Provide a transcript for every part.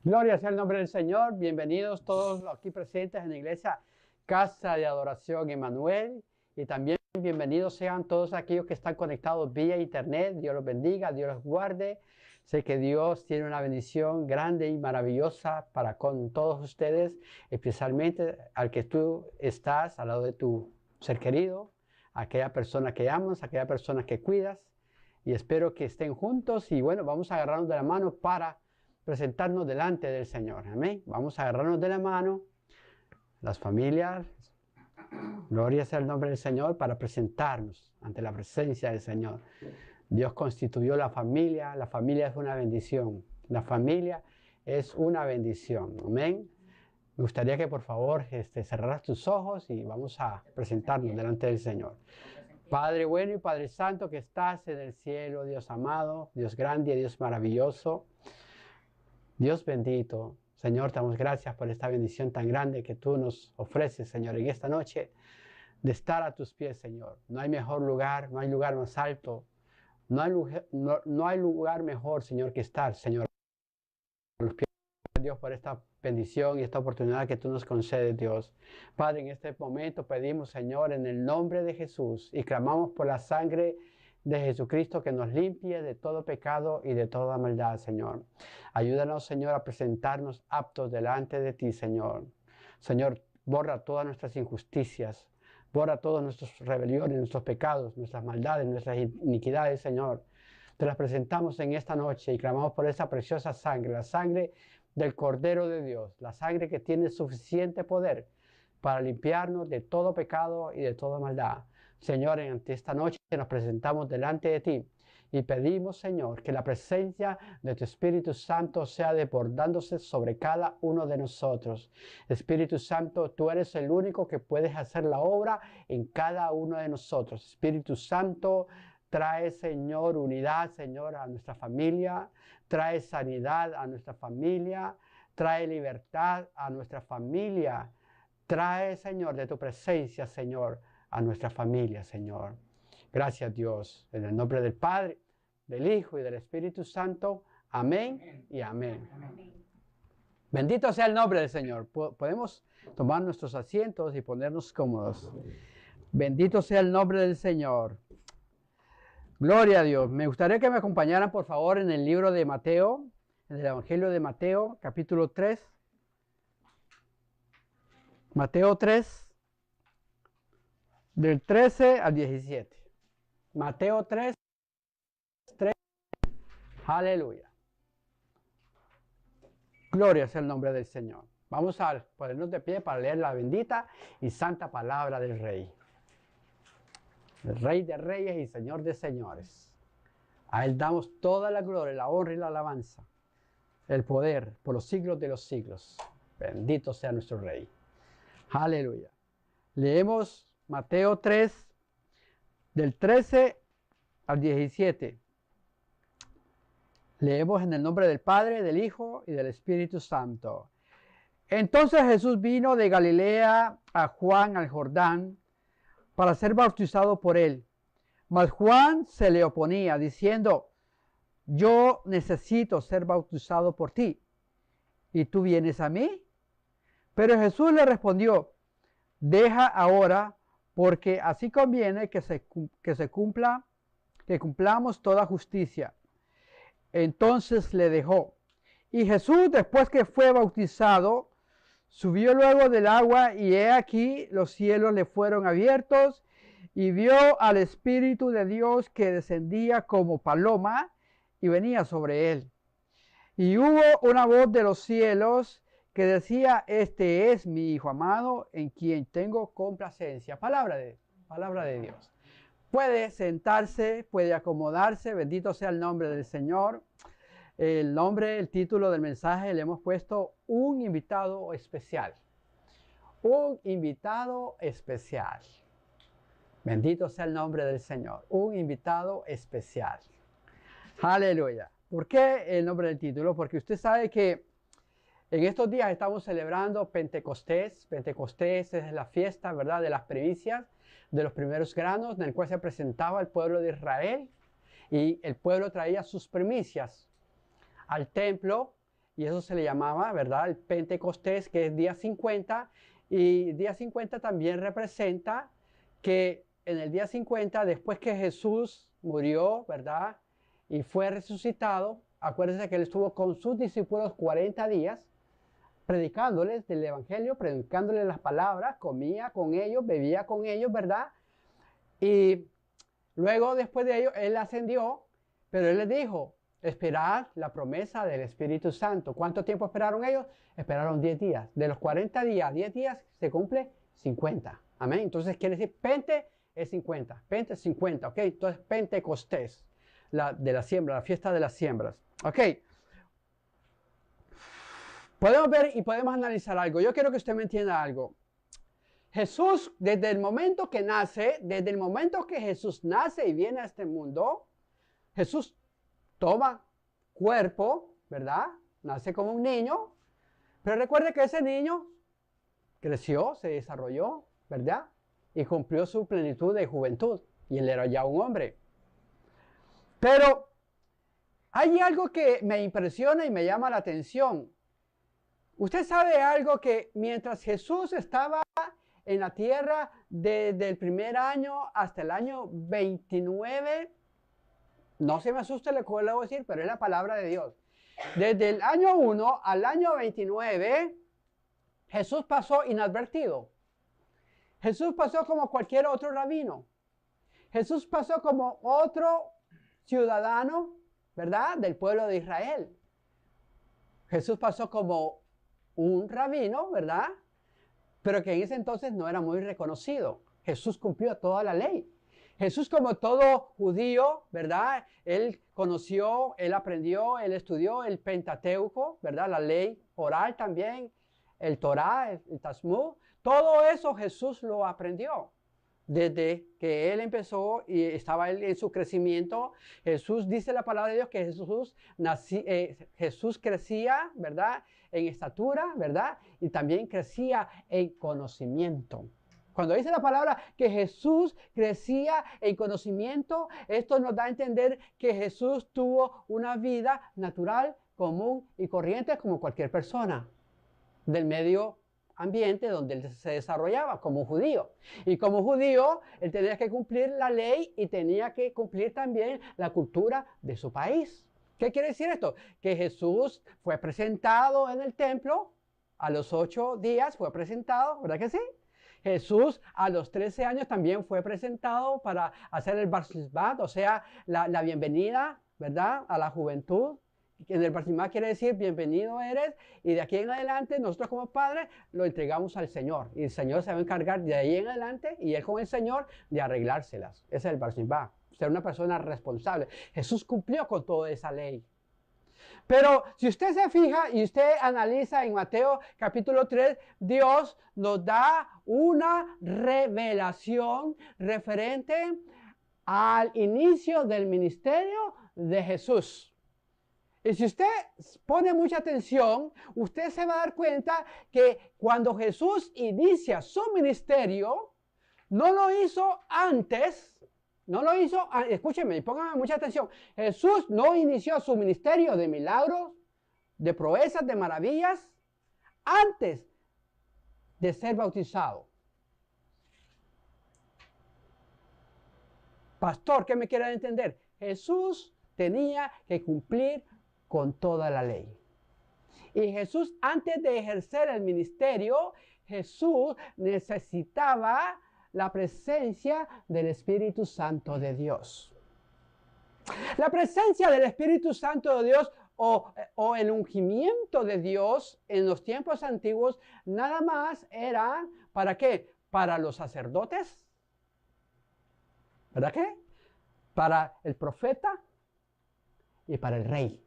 Gloria sea el nombre del Señor. Bienvenidos todos los aquí presentes en la iglesia Casa de Adoración Emmanuel. Y también bienvenidos sean todos aquellos que están conectados vía internet. Dios los bendiga, Dios los guarde. Sé que Dios tiene una bendición grande y maravillosa para con todos ustedes, especialmente al que tú estás al lado de tu ser querido, aquella persona que amas, aquella persona que cuidas. Y espero que estén juntos y bueno, vamos a agarrarnos de la mano para presentarnos delante del Señor. Amén. Vamos a agarrarnos de la mano, las familias, gloria sea el nombre del Señor, para presentarnos ante la presencia del Señor. Dios constituyó la familia es una bendición. La familia es una bendición. Amén. Me gustaría que por favor cerraras tus ojos y vamos a presentarnos delante del Señor. Padre bueno y Padre santo que estás en el cielo, Dios amado, Dios grande, Dios maravilloso. Dios bendito, Señor, te damos gracias por esta bendición tan grande que tú nos ofreces, Señor, en esta noche, de estar a tus pies, Señor. No hay mejor lugar, no hay lugar más alto, no hay lugar mejor, Señor, que estar, Señor, a los pies de Dios por esta bendición y esta oportunidad que tú nos concedes, Dios. Padre, en este momento pedimos, Señor, en el nombre de Jesús y clamamos por la sangre de Jesucristo que nos limpie de todo pecado y de toda maldad, Señor. Ayúdanos, Señor, a presentarnos aptos delante de ti, Señor. Señor, borra todas nuestras injusticias, borra todas nuestras rebeliones, nuestros pecados, nuestras maldades, nuestras iniquidades, Señor. Te las presentamos en esta noche y clamamos por esa preciosa sangre, la sangre del Cordero de Dios, la sangre que tiene suficiente poder para limpiarnos de todo pecado y de toda maldad. Señor, ante esta noche nos presentamos delante de ti y pedimos, Señor, que la presencia de tu Espíritu Santo sea desbordándose sobre cada uno de nosotros. Espíritu Santo, tú eres el único que puedes hacer la obra en cada uno de nosotros. Espíritu Santo, trae, Señor, unidad, Señor, a nuestra familia. Trae sanidad a nuestra familia. Trae libertad a nuestra familia. Trae, Señor, de tu presencia, Señor, a nuestra familia, Señor. Gracias, Dios. En el nombre del Padre, del Hijo y del Espíritu Santo. Amén y amén. Bendito sea el nombre del Señor. Podemos tomar nuestros asientos y ponernos cómodos. Bendito sea el nombre del Señor. Gloria a Dios. Me gustaría que me acompañaran, por favor, en el libro de Mateo, en el Evangelio de Mateo, capítulo 3. Mateo 3, del 13 al 17. Mateo 3, 3. Aleluya. Gloria sea el nombre del Señor. Vamos a ponernos de pie para leer la bendita y santa palabra del Rey. El Rey de Reyes y Señor de Señores. A Él damos toda la gloria, la honra y la alabanza, el poder por los siglos de los siglos. Bendito sea nuestro Rey. Aleluya. Leemos Mateo 3, del 13 al 17. Leemos en el nombre del Padre, del Hijo y del Espíritu Santo. Entonces Jesús vino de Galilea a Juan al Jordán para ser bautizado por él. Mas Juan se le oponía, diciendo: yo necesito ser bautizado por ti, ¿y tú vienes a mí? Pero Jesús le respondió: deja ahora, porque así conviene que cumplamos toda justicia. Entonces le dejó. Y Jesús, después que fue bautizado, subió luego del agua, y he aquí los cielos le fueron abiertos, y vio al Espíritu de Dios que descendía como paloma y venía sobre él. Y hubo una voz de los cielos que decía: este es mi Hijo amado, en quien tengo complacencia. Palabra de Dios. Puede sentarse, puede acomodarse. Bendito sea el nombre del Señor. El título del mensaje le hemos puesto un invitado especial. Un invitado especial. Bendito sea el nombre del Señor. Un invitado especial. Aleluya. ¿Por qué el nombre del título? Porque usted sabe que en estos días estamos celebrando Pentecostés. Pentecostés es la fiesta, ¿verdad?, de las primicias, de los primeros granos, en el cual se presentaba el pueblo de Israel y el pueblo traía sus primicias al templo y eso se le llamaba, ¿verdad? El Pentecostés, que es día 50, y día 50 también representa que en el día 50, después que Jesús murió, ¿verdad? Y fue resucitado, acuérdense que él estuvo con sus discípulos 40 días, predicándoles del Evangelio, predicándoles las palabras, comía con ellos, bebía con ellos, ¿verdad? Y luego, después de ello, él ascendió, pero él les dijo, esperad la promesa del Espíritu Santo. ¿Cuánto tiempo esperaron ellos? Esperaron 10 días. De los 40 días, 10 días, se cumple 50. Amén. Entonces quiere decir, Pente es 50. Pente es 50, ¿ok? Entonces Pentecostés, de la siembra, la fiesta de las siembras. ¿Ok? Podemos ver y podemos analizar algo. Yo quiero que usted me entienda algo. Jesús, desde el momento que nace, desde el momento que Jesús nace y viene a este mundo, Jesús toma cuerpo, ¿verdad? Nace como un niño, pero recuerde que ese niño creció, se desarrolló, ¿verdad? Y cumplió su plenitud de juventud, y él era ya un hombre. Pero hay algo que me impresiona y me llama la atención. Usted sabe algo, que mientras Jesús estaba en la tierra desde el primer año hasta el año 29, no se me asuste lo que le voy a decir, pero es la palabra de Dios. Desde el año 1 al año 29, Jesús pasó inadvertido. Jesús pasó como cualquier otro rabino. Jesús pasó como otro ciudadano, ¿verdad?, del pueblo de Israel. Jesús pasó como un rabino, ¿verdad?, pero que en ese entonces no era muy reconocido. Jesús cumplió toda la ley. Jesús, como todo judío, ¿verdad?, él conoció, él aprendió, él estudió el Pentateuco, ¿verdad?, la ley oral también, el Torá, el Talmud. Todo eso Jesús lo aprendió. Desde que él empezó y estaba él en su crecimiento, Jesús, dice la palabra de Dios, que Jesús crecía, ¿verdad?, en estatura, ¿verdad?, y también crecía en conocimiento. Cuando dice la palabra que Jesús crecía en conocimiento, esto nos da a entender que Jesús tuvo una vida natural, común y corriente como cualquier persona del medio ambiente donde él se desarrollaba como judío. Y como judío, él tenía que cumplir la ley y tenía que cumplir también la cultura de su país. ¿Qué quiere decir esto? Que Jesús fue presentado en el templo, a los 8 días fue presentado, ¿verdad que sí? Jesús a los 13 años también fue presentado para hacer el Bar Mitzvah, o sea, la bienvenida, ¿verdad?, a la juventud. En el Bar Mitzvah quiere decir bienvenido eres, y de aquí en adelante nosotros como padres lo entregamos al Señor, y el Señor se va a encargar de ahí en adelante, y él con el Señor, de arreglárselas. Ese es el Bar Mitzvah, ser una persona responsable. Jesús cumplió con toda esa ley. Pero si usted se fija y usted analiza en Mateo capítulo 3, Dios nos da una revelación referente al inicio del ministerio de Jesús. Y si usted pone mucha atención, usted se va a dar cuenta que cuando Jesús inicia su ministerio, no lo hizo antes. No lo hizo, escúchenme y pónganme mucha atención. Jesús no inició su ministerio de milagros, de proezas, de maravillas, antes de ser bautizado. Pastor, ¿qué me quiere entender? Jesús tenía que cumplir con toda la ley. Y Jesús, antes de ejercer el ministerio, Jesús necesitaba la presencia del Espíritu Santo de Dios. La presencia del Espíritu Santo de Dios o el ungimiento de Dios en los tiempos antiguos nada más era, ¿para qué? Para los sacerdotes, ¿verdad qué? Para el profeta y para el rey.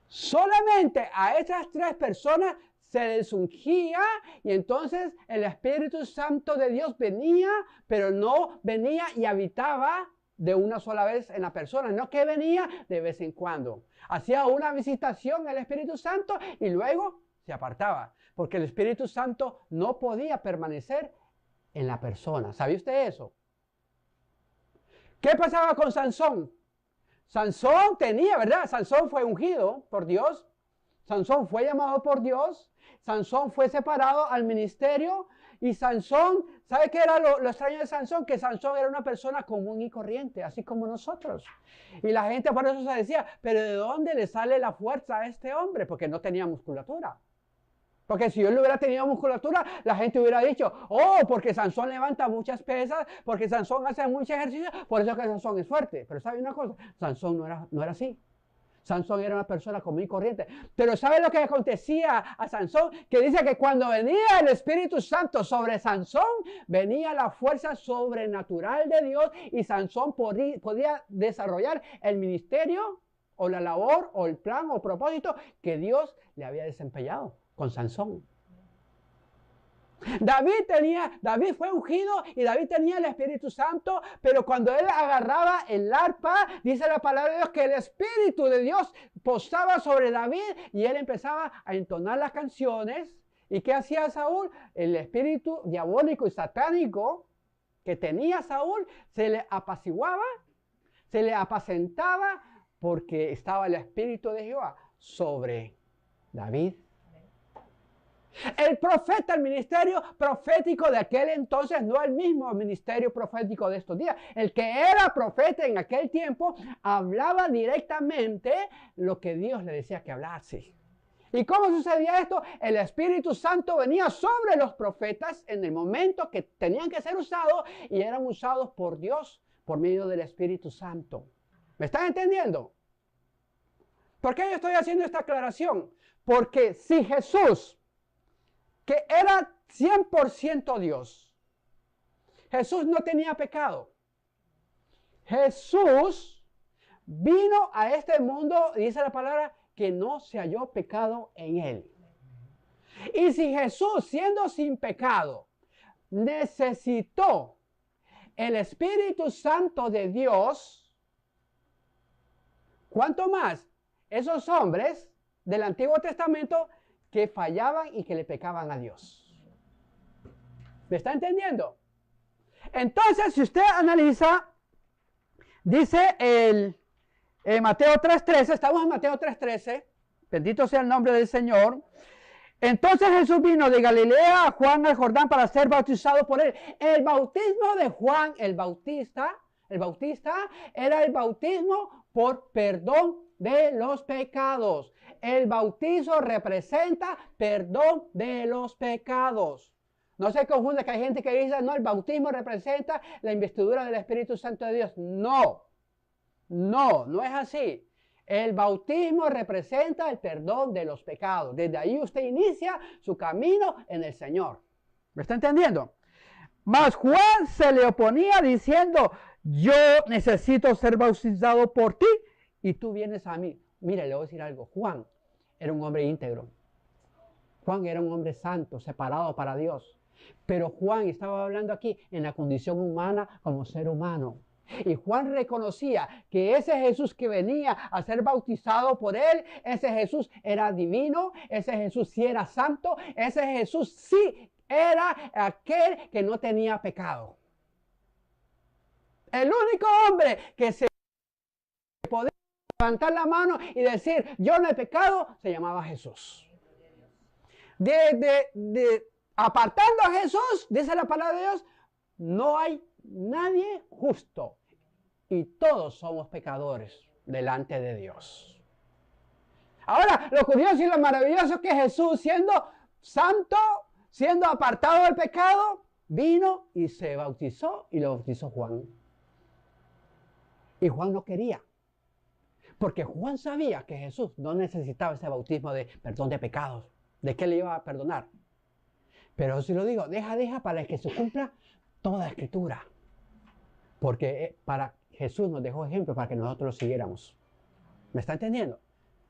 Solamente a estas tres personas se les ungía, y entonces el Espíritu Santo de Dios venía, pero no venía y habitaba de una sola vez en la persona, no que venía de vez en cuando. Hacía una visitación al Espíritu Santo y luego se apartaba, porque el Espíritu Santo no podía permanecer en la persona. ¿Sabía usted eso? ¿Qué pasaba con Sansón? Sansón tenía, ¿verdad? Sansón fue ungido por Dios. Sansón fue llamado por Dios. Sansón fue separado al ministerio. Y Sansón, ¿sabe qué era lo extraño de Sansón? Que Sansón era una persona común y corriente, así como nosotros. Y la gente por eso se decía, pero ¿de dónde le sale la fuerza a este hombre? Porque no tenía musculatura. Porque si yo le hubiera tenido musculatura, la gente hubiera dicho, oh, porque Sansón levanta muchas pesas, porque Sansón hace mucho ejercicio, por eso que Sansón es fuerte. Pero ¿sabe una cosa? Sansón no era así. Sansón era una persona común y corriente. Pero ¿sabe lo que acontecía a Sansón? Que dice que cuando venía el Espíritu Santo sobre Sansón, venía la fuerza sobrenatural de Dios y Sansón podía desarrollar el ministerio o la labor o el plan o propósito que Dios le había desempeñado con Sansón. David fue ungido y David tenía el Espíritu Santo, pero cuando él agarraba el arpa, dice la palabra de Dios que el Espíritu de Dios posaba sobre David y él empezaba a entonar las canciones. ¿Y qué hacía Saúl? El espíritu diabólico y satánico que tenía Saúl se le apaciguaba, se le apacentaba porque estaba el Espíritu de Jehová sobre David. El profeta, el ministerio profético de aquel entonces, no el mismo ministerio profético de estos días. El que era profeta en aquel tiempo hablaba directamente lo que Dios le decía que hablase. ¿Y cómo sucedía esto? El Espíritu Santo venía sobre los profetas en el momento que tenían que ser usados y eran usados por Dios por medio del Espíritu Santo. ¿Me están entendiendo? ¿Por qué yo estoy haciendo esta aclaración? Porque si Jesús, que era 100% Dios, Jesús no tenía pecado. Jesús vino a este mundo, dice la palabra, que no se halló pecado en él. Y si Jesús, siendo sin pecado, necesitó el Espíritu Santo de Dios, ¿cuánto más esos hombres del Antiguo Testamento que fallaban y que le pecaban a Dios? ¿Me está entendiendo? Entonces, si usted analiza, dice en Mateo 3:13, estamos en Mateo 3:13, bendito sea el nombre del Señor. Entonces Jesús vino de Galilea a Juan al Jordán para ser bautizado por él. El bautismo de Juan, el bautista era el bautismo por perdón de los pecados. El bautizo representa perdón de los pecados. No se confunde que hay gente que dice, no, el bautismo representa la investidura del Espíritu Santo de Dios. No es así. El bautismo representa el perdón de los pecados. Desde ahí usted inicia su camino en el Señor. ¿Me está entendiendo? Mas Juan se le oponía diciendo, yo necesito ser bautizado por ti y tú vienes a mí. Mire, le voy a decir algo. Juan era un hombre íntegro. Juan era un hombre santo, separado para Dios. Pero Juan estaba hablando aquí en la condición humana como ser humano. Y Juan reconocía que ese Jesús que venía a ser bautizado por él, ese Jesús era divino, ese Jesús sí era santo, ese Jesús sí era aquel que no tenía pecado. El único hombre que se podía levantar la mano y decir, yo no he pecado, se llamaba Jesús. Apartando a Jesús, dice la palabra de Dios, no hay nadie justo y todos somos pecadores delante de Dios. Ahora, lo curioso y lo maravilloso es que Jesús, siendo santo, siendo apartado del pecado, vino y se bautizó y lo bautizó Juan. Y Juan no quería, porque Juan sabía que Jesús no necesitaba ese bautismo de perdón de pecados. ¿De qué le iba a perdonar? Pero si lo digo, deja para que se cumpla toda la Escritura. Porque para Jesús nos dejó ejemplo para que nosotros lo siguiéramos. ¿Me está entendiendo?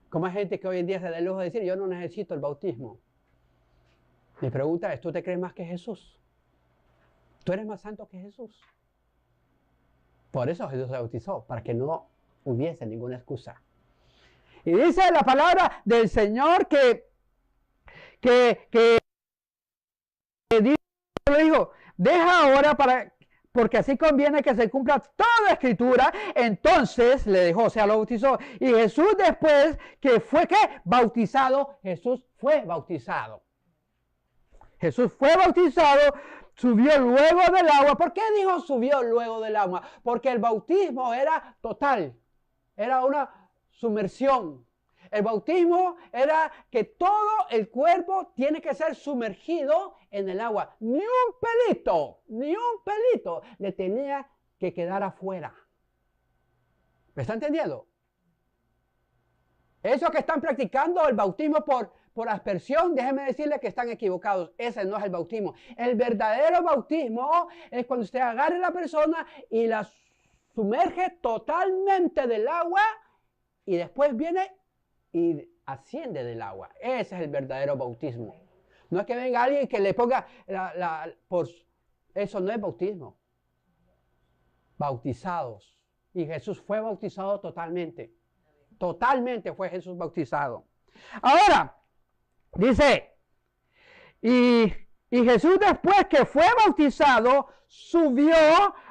Como hay gente que hoy en día se da el lujo de decir, yo no necesito el bautismo. Mi pregunta es, ¿tú te crees más que Jesús? ¿Tú eres más santo que Jesús? Por eso Jesús se bautizó, para que no hubiese ninguna excusa. Y dice la palabra del Señor que Dios le dijo, deja ahora porque así conviene que se cumpla toda escritura. Entonces le dejó, o sea, lo bautizó. Y Jesús después que fue, ¿qué? Bautizado. Jesús fue bautizado. Jesús fue bautizado, subió luego del agua. ¿Por qué dijo subió luego del agua? Porque el bautismo era total, era una sumersión. El bautismo era que todo el cuerpo tiene que ser sumergido en el agua. Ni un pelito le tenía que quedar afuera. ¿Me está entendiendo? Eso que están practicando el bautismo por aspersión, déjenme decirles que están equivocados. Ese no es el bautismo. El verdadero bautismo es cuando usted agarra a la persona y la sumerge totalmente del agua y después viene y asciende del agua. Ese es el verdadero bautismo. No es que venga alguien que le ponga eso no es bautismo. Bautizados. Y Jesús fue bautizado totalmente. Totalmente fue Jesús bautizado. Ahora, dice, y Jesús después que fue bautizado, subió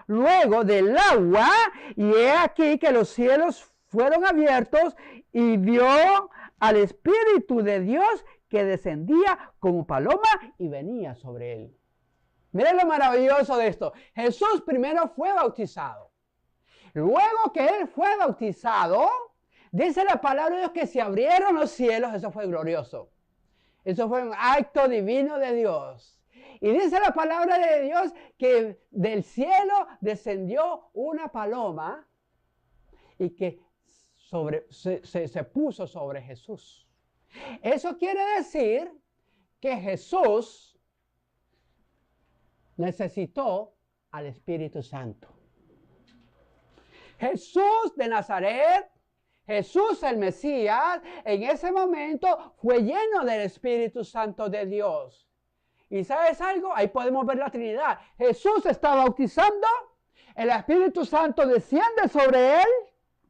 luego del agua, y he aquí que los cielos fueron abiertos, y vio al Espíritu de Dios que descendía como paloma y venía sobre él. Miren lo maravilloso de esto. Jesús primero fue bautizado. Luego que él fue bautizado, dice la palabra de Dios que se abrieron los cielos. Eso fue glorioso. Eso fue un acto divino de Dios. Y dice la palabra de Dios que del cielo descendió una paloma y que se puso sobre Jesús. Eso quiere decir que Jesús necesitó al Espíritu Santo. Jesús de Nazaret, Jesús el Mesías, en ese momento fue lleno del Espíritu Santo de Dios. ¿Y sabes algo? Ahí podemos ver la Trinidad. Jesús está bautizando, el Espíritu Santo desciende sobre él,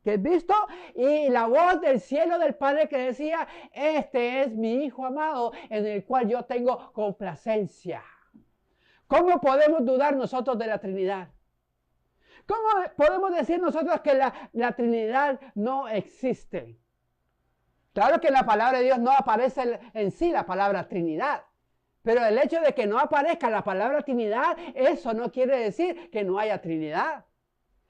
que es visto, y la voz del cielo del Padre que decía, este es mi Hijo amado, en el cual yo tengo complacencia. ¿Cómo podemos dudar nosotros de la Trinidad? ¿Cómo podemos decir nosotros que la Trinidad no existe? Claro que en la palabra de Dios no aparece en sí la palabra Trinidad. Pero el hecho de que no aparezca la palabra Trinidad, eso no quiere decir que no haya Trinidad.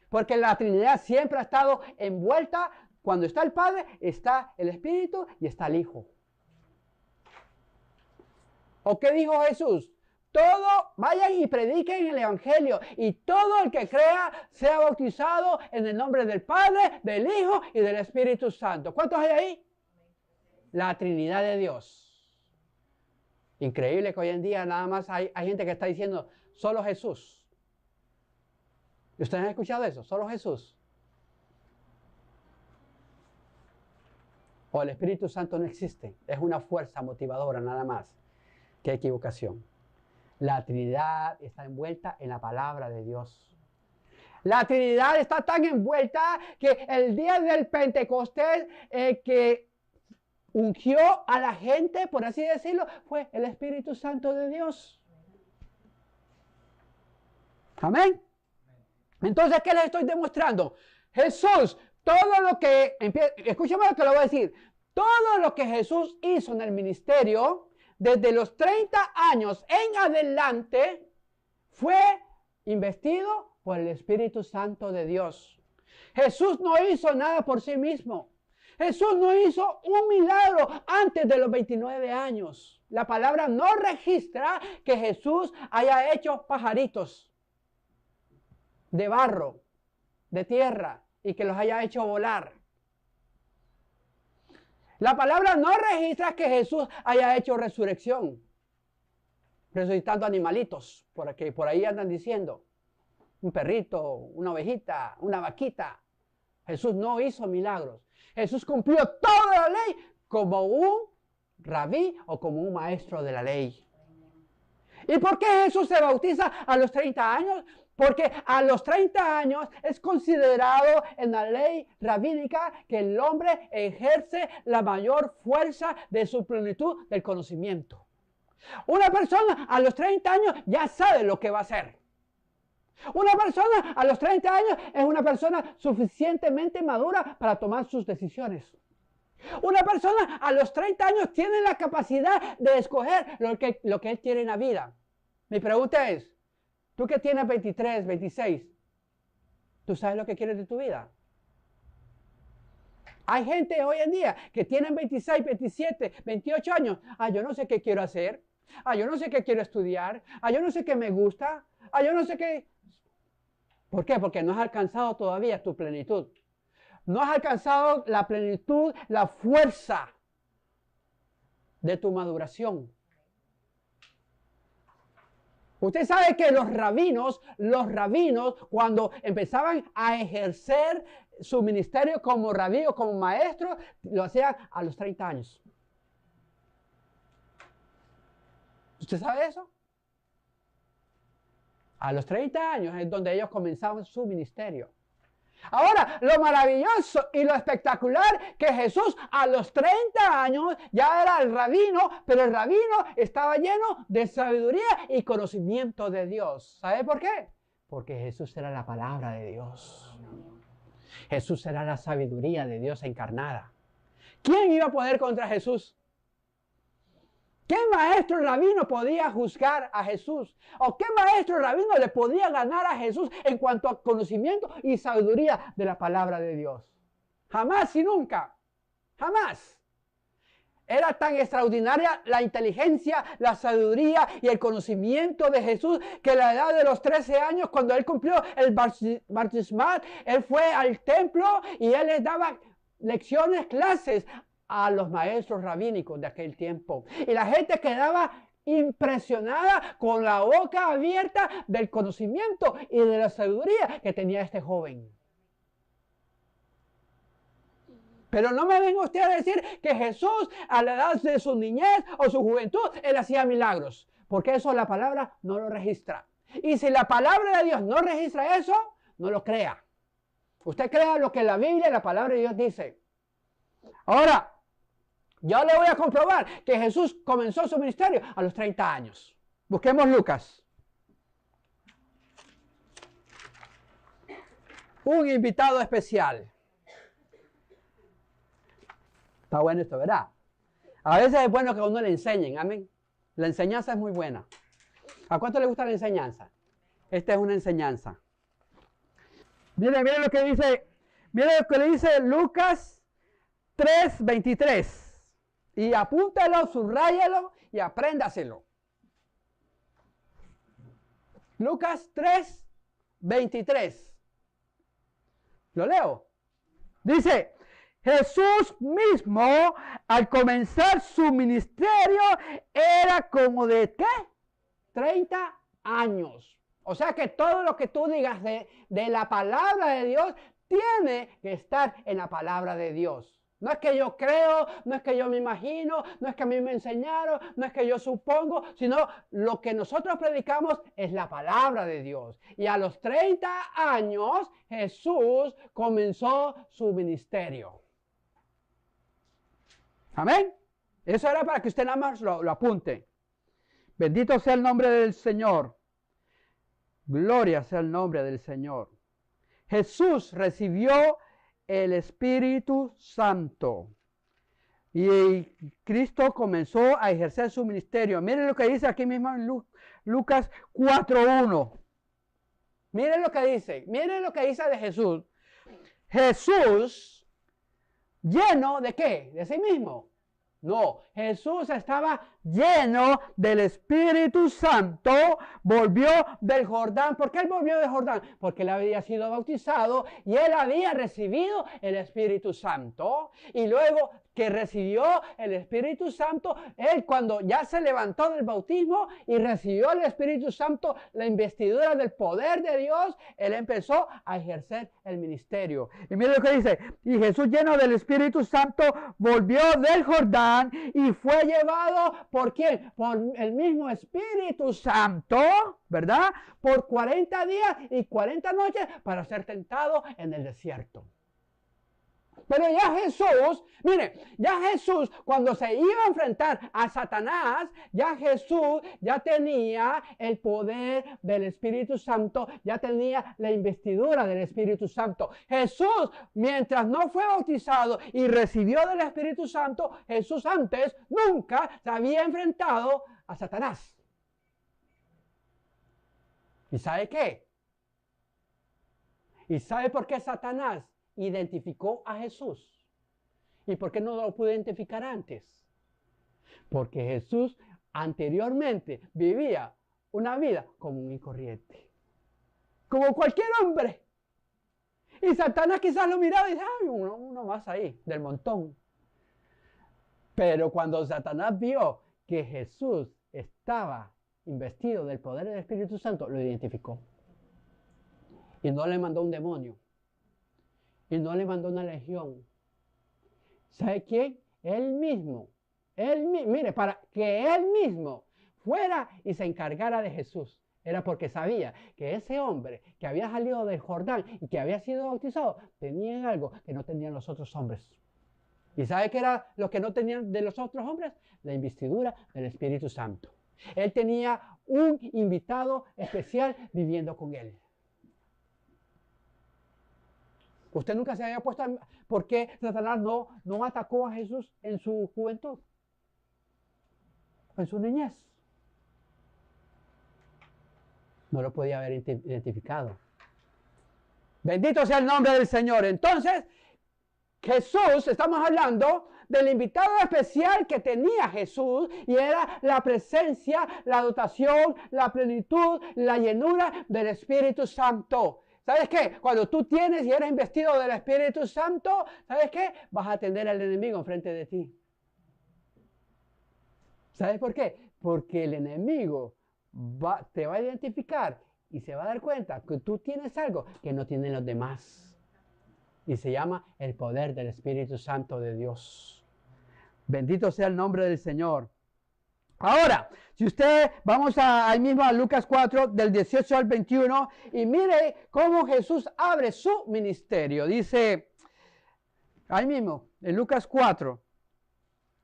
Porque la Trinidad siempre ha estado envuelta. Cuando está el Padre, está el Espíritu y está el Hijo. ¿O qué dijo Jesús? Vayan y prediquen el Evangelio, y todo el que crea sea bautizado en el nombre del Padre, del Hijo y del Espíritu Santo. ¿Cuántos hay ahí? La Trinidad de Dios. Increíble que hoy en día nada más hay gente que está diciendo solo Jesús. ¿Ustedes han escuchado eso? Solo Jesús. O el Espíritu Santo no existe. Es una fuerza motivadora nada más. Qué equivocación. La Trinidad está envuelta en la palabra de Dios. La Trinidad está tan envuelta que el día del Pentecostés que ungió a la gente, por así decirlo, fue el Espíritu Santo de Dios. Amén. Entonces, ¿qué les estoy demostrando? Jesús, todo lo que, escúchame lo que le voy a decir, todo lo que Jesús hizo en el ministerio, desde los 30 años en adelante, fue investido por el Espíritu Santo de Dios. Jesús no hizo nada por sí mismo. Jesús no hizo un milagro antes de los 29 años. La palabra no registra que Jesús haya hecho pajaritos de barro, de tierra, y que los haya hecho volar. La palabra no registra que Jesús haya hecho resurrección, resucitando animalitos, porque por ahí andan diciendo, un perrito, una ovejita, una vaquita. Jesús no hizo milagros. Jesús cumplió toda la ley como un rabí o como un maestro de la ley. ¿Y por qué Jesús se bautiza a los 30 años? Porque a los 30 años es considerado en la ley rabínica que el hombre ejerce la mayor fuerza de su plenitud del conocimiento. Una persona a los 30 años ya sabe lo que va a hacer. Una persona a los 30 años es una persona suficientemente madura para tomar sus decisiones. Una persona a los 30 años tiene la capacidad de escoger lo que él quiere en la vida. Mi pregunta es, tú que tienes 23, 26, ¿tú sabes lo que quieres de tu vida? Hay gente hoy en día que tienen 26, 27, 28 años. Yo no sé qué quiero hacer. Yo no sé qué quiero estudiar. Yo no sé qué me gusta. Yo no sé qué... ¿Por qué? Porque no has alcanzado todavía tu plenitud. No has alcanzado la plenitud, la fuerza de tu maduración. Usted sabe que los rabinos, cuando empezaban a ejercer su ministerio como rabí o como maestro, lo hacían a los 30 años. ¿Usted sabe eso? A los 30 años es donde ellos comenzaban su ministerio. Ahora, lo maravilloso y lo espectacular que Jesús a los 30 años ya era el rabino, pero el rabino estaba lleno de sabiduría y conocimiento de Dios. ¿Sabe por qué? Porque Jesús era la palabra de Dios. Jesús era la sabiduría de Dios encarnada. ¿Quién iba a poder contra Jesús? ¿Qué maestro rabino podía juzgar a Jesús? ¿O qué maestro rabino le podía ganar a Jesús en cuanto a conocimiento y sabiduría de la palabra de Dios? Jamás y nunca. Jamás. Era tan extraordinaria la inteligencia, la sabiduría y el conocimiento de Jesús que a la edad de los 13 años, cuando él cumplió el bautismal, él fue al templo y él les daba lecciones, clases a los maestros rabínicos de aquel tiempo. Y la gente quedaba impresionada con la boca abierta del conocimiento y de la sabiduría que tenía este joven. Pero no me venga usted a decir que Jesús a la edad de su niñez o su juventud, él hacía milagros. Porque eso la palabra no lo registra. Y si la palabra de Dios no registra eso, no lo crea. Usted crea lo que la Biblia y la palabra de Dios dice. Ahora, yo le voy a comprobar que Jesús comenzó su ministerio a los 30 años. Busquemos Lucas. Un invitado especial. Está bueno esto, ¿verdad? A veces es bueno que a uno le enseñen, amén. La enseñanza es muy buena. ¿A cuánto le gusta la enseñanza? Esta es una enseñanza. Miren lo que dice, miren lo que le dice Lucas 3:23. Y apúntalo, subráyalo y apréndaselo. Lucas 3:23. ¿Lo leo? Dice, Jesús mismo, al comenzar su ministerio, era como de ¿qué? 30 años. O sea que todo lo que tú digas de la palabra de Dios tiene que estar en la palabra de Dios. No es que yo creo, no es que yo me imagino, no es que a mí me enseñaron, no es que yo supongo, sino lo que nosotros predicamos es la palabra de Dios. Y a los 30 años Jesús comenzó su ministerio. Amén. Eso era para que usted nada más lo apunte. Bendito sea el nombre del Señor. Gloria sea el nombre del Señor. Jesús recibió el Espíritu Santo. Y Cristo comenzó a ejercer su ministerio. Miren lo que dice aquí mismo en Lucas 4:1. Miren lo que dice de Jesús. Jesús, lleno de ¿qué? ¿De sí mismo? No, Jesús estaba lleno del Espíritu Santo, volvió del Jordán. ¿Por qué él volvió del Jordán? Porque él había sido bautizado y él había recibido el Espíritu Santo. Y luego que recibió el Espíritu Santo, él cuando ya se levantó del bautismo y recibió el Espíritu Santo, la investidura del poder de Dios, él empezó a ejercer el ministerio. Y mire lo que dice, y Jesús lleno del Espíritu Santo volvió del Jordán y fue llevado, ¿por quién? Por el mismo Espíritu Santo, ¿verdad? Por 40 días y 40 noches para ser tentado en el desierto. Pero ya Jesús, mire, ya Jesús cuando se iba a enfrentar a Satanás, ya Jesús ya tenía el poder del Espíritu Santo, ya tenía la investidura del Espíritu Santo. Jesús, mientras no fue bautizado y recibió del Espíritu Santo, Jesús antes nunca se había enfrentado a Satanás. ¿Y sabe qué? ¿Y sabe por qué Satanás identificó a Jesús? ¿Y por qué no lo pudo identificar antes? Porque Jesús anteriormente vivía una vida común y corriente, como cualquier hombre. Y Satanás quizás lo miraba y decía, ay, uno más ahí, del montón. Pero cuando Satanás vio que Jesús estaba investido del poder del Espíritu Santo, lo identificó. Y no le mandó un demonio. Y no le mandó una legión. ¿Sabe quién? Él mismo. Mire, para que él mismo fuera y se encargara de Jesús. Era porque sabía que ese hombre que había salido del Jordán y que había sido bautizado, tenía algo que no tenían los otros hombres. ¿Y sabe qué era lo que no tenían de los otros hombres? La investidura del Espíritu Santo. Él tenía un invitado especial viviendo con él. ¿Usted nunca se había puesto por qué Satanás no atacó a Jesús en su juventud? En su niñez. No lo podía haber identificado. Bendito sea el nombre del Señor. Entonces, Jesús, estamos hablando del invitado especial que tenía Jesús, y era la presencia, la dotación, la plenitud, la llenura del Espíritu Santo. ¿Sabes qué? Cuando tú tienes y eres investido del Espíritu Santo, ¿sabes qué? Vas a atender al enemigo enfrente de ti. ¿Sabes por qué? Porque el enemigo te va a identificar y se va a dar cuenta que tú tienes algo que no tienen los demás. Y se llama el poder del Espíritu Santo de Dios. Bendito sea el nombre del Señor. Ahora, si usted, vamos ahí mismo a Lucas 4, del 18 al 21, y mire cómo Jesús abre su ministerio. Dice, ahí mismo, en Lucas 4,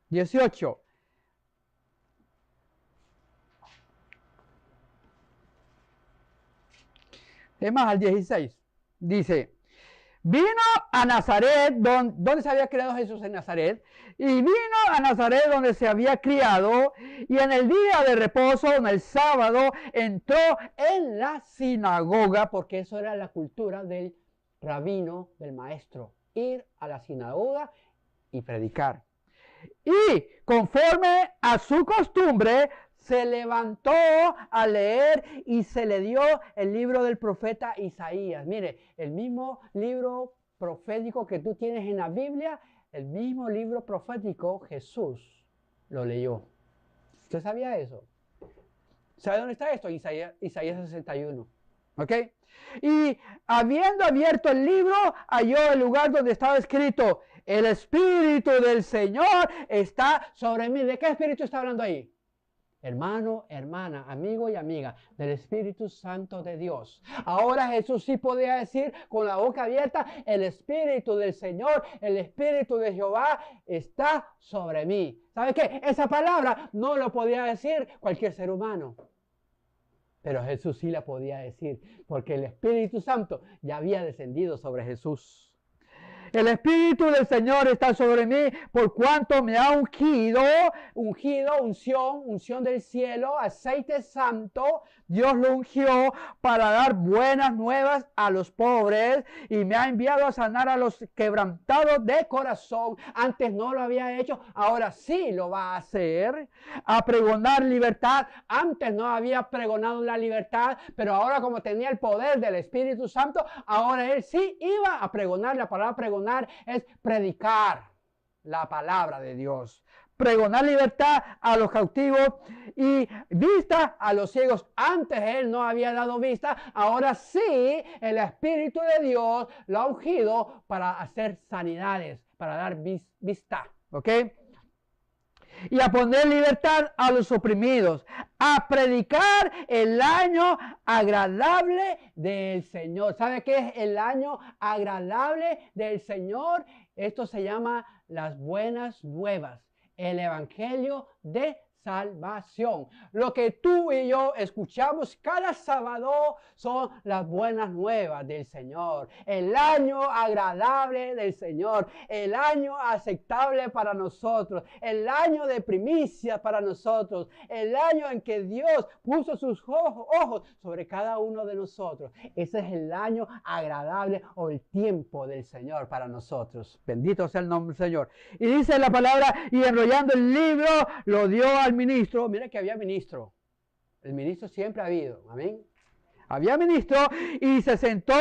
18. Es más, al 16. Dice, vino a Nazaret, donde se había criado Jesús en Nazaret, y vino a Nazaret donde se había criado, y en el día de reposo, en el sábado, entró en la sinagoga, porque eso era la cultura del rabino, del maestro, ir a la sinagoga y predicar. Y conforme a su costumbre, se levantó a leer y se le dio el libro del profeta Isaías. Mire, el mismo libro profético que tú tienes en la Biblia, el mismo libro profético Jesús lo leyó. ¿Usted sabía eso? ¿Sabe dónde está esto? Isaías 61. ¿Ok? Y habiendo abierto el libro, halló el lugar donde estaba escrito, el Espíritu del Señor está sobre mí. ¿De qué Espíritu está hablando ahí? Hermano, hermana, amigo y amiga, del Espíritu Santo de Dios. Ahora Jesús sí podía decir con la boca abierta, el Espíritu del Señor, el Espíritu de Jehová está sobre mí. ¿Sabe qué? Esa palabra no lo podía decir cualquier ser humano. Pero Jesús sí la podía decir, porque el Espíritu Santo ya había descendido sobre Jesús. El Espíritu del Señor está sobre mí por cuanto me ha ungido, unción del cielo, aceite santo. Dios lo ungió para dar buenas nuevas a los pobres y me ha enviado a sanar a los quebrantados de corazón. Antes no lo había hecho, ahora sí lo va a hacer. A pregonar libertad. Antes no había pregonado la libertad, pero ahora como tenía el poder del Espíritu Santo, ahora él sí iba a pregonar. La palabra pregonar es predicar la palabra de Dios. Pregonar libertad a los cautivos y vista a los ciegos. Antes él no había dado vista, ahora sí el Espíritu de Dios lo ha ungido para hacer sanidades, para dar vista. ¿Ok? y a poner libertad a los oprimidos, a predicar el año agradable del Señor. ¿Sabe qué es el año agradable del Señor? Esto se llama las buenas nuevas, el evangelio de salvación. Lo que tú y yo escuchamos cada sábado son las buenas nuevas del Señor. El año agradable del Señor. El año aceptable para nosotros. El año de primicia para nosotros. El año en que Dios puso sus ojos sobre cada uno de nosotros. Ese es el año agradable o el tiempo del Señor para nosotros. Bendito sea el nombre del Señor. Y dice la palabra, y enrollando el libro, lo dio al ministro. Mira que había ministro. El ministro siempre ha habido. Amén. Había ministro y se sentó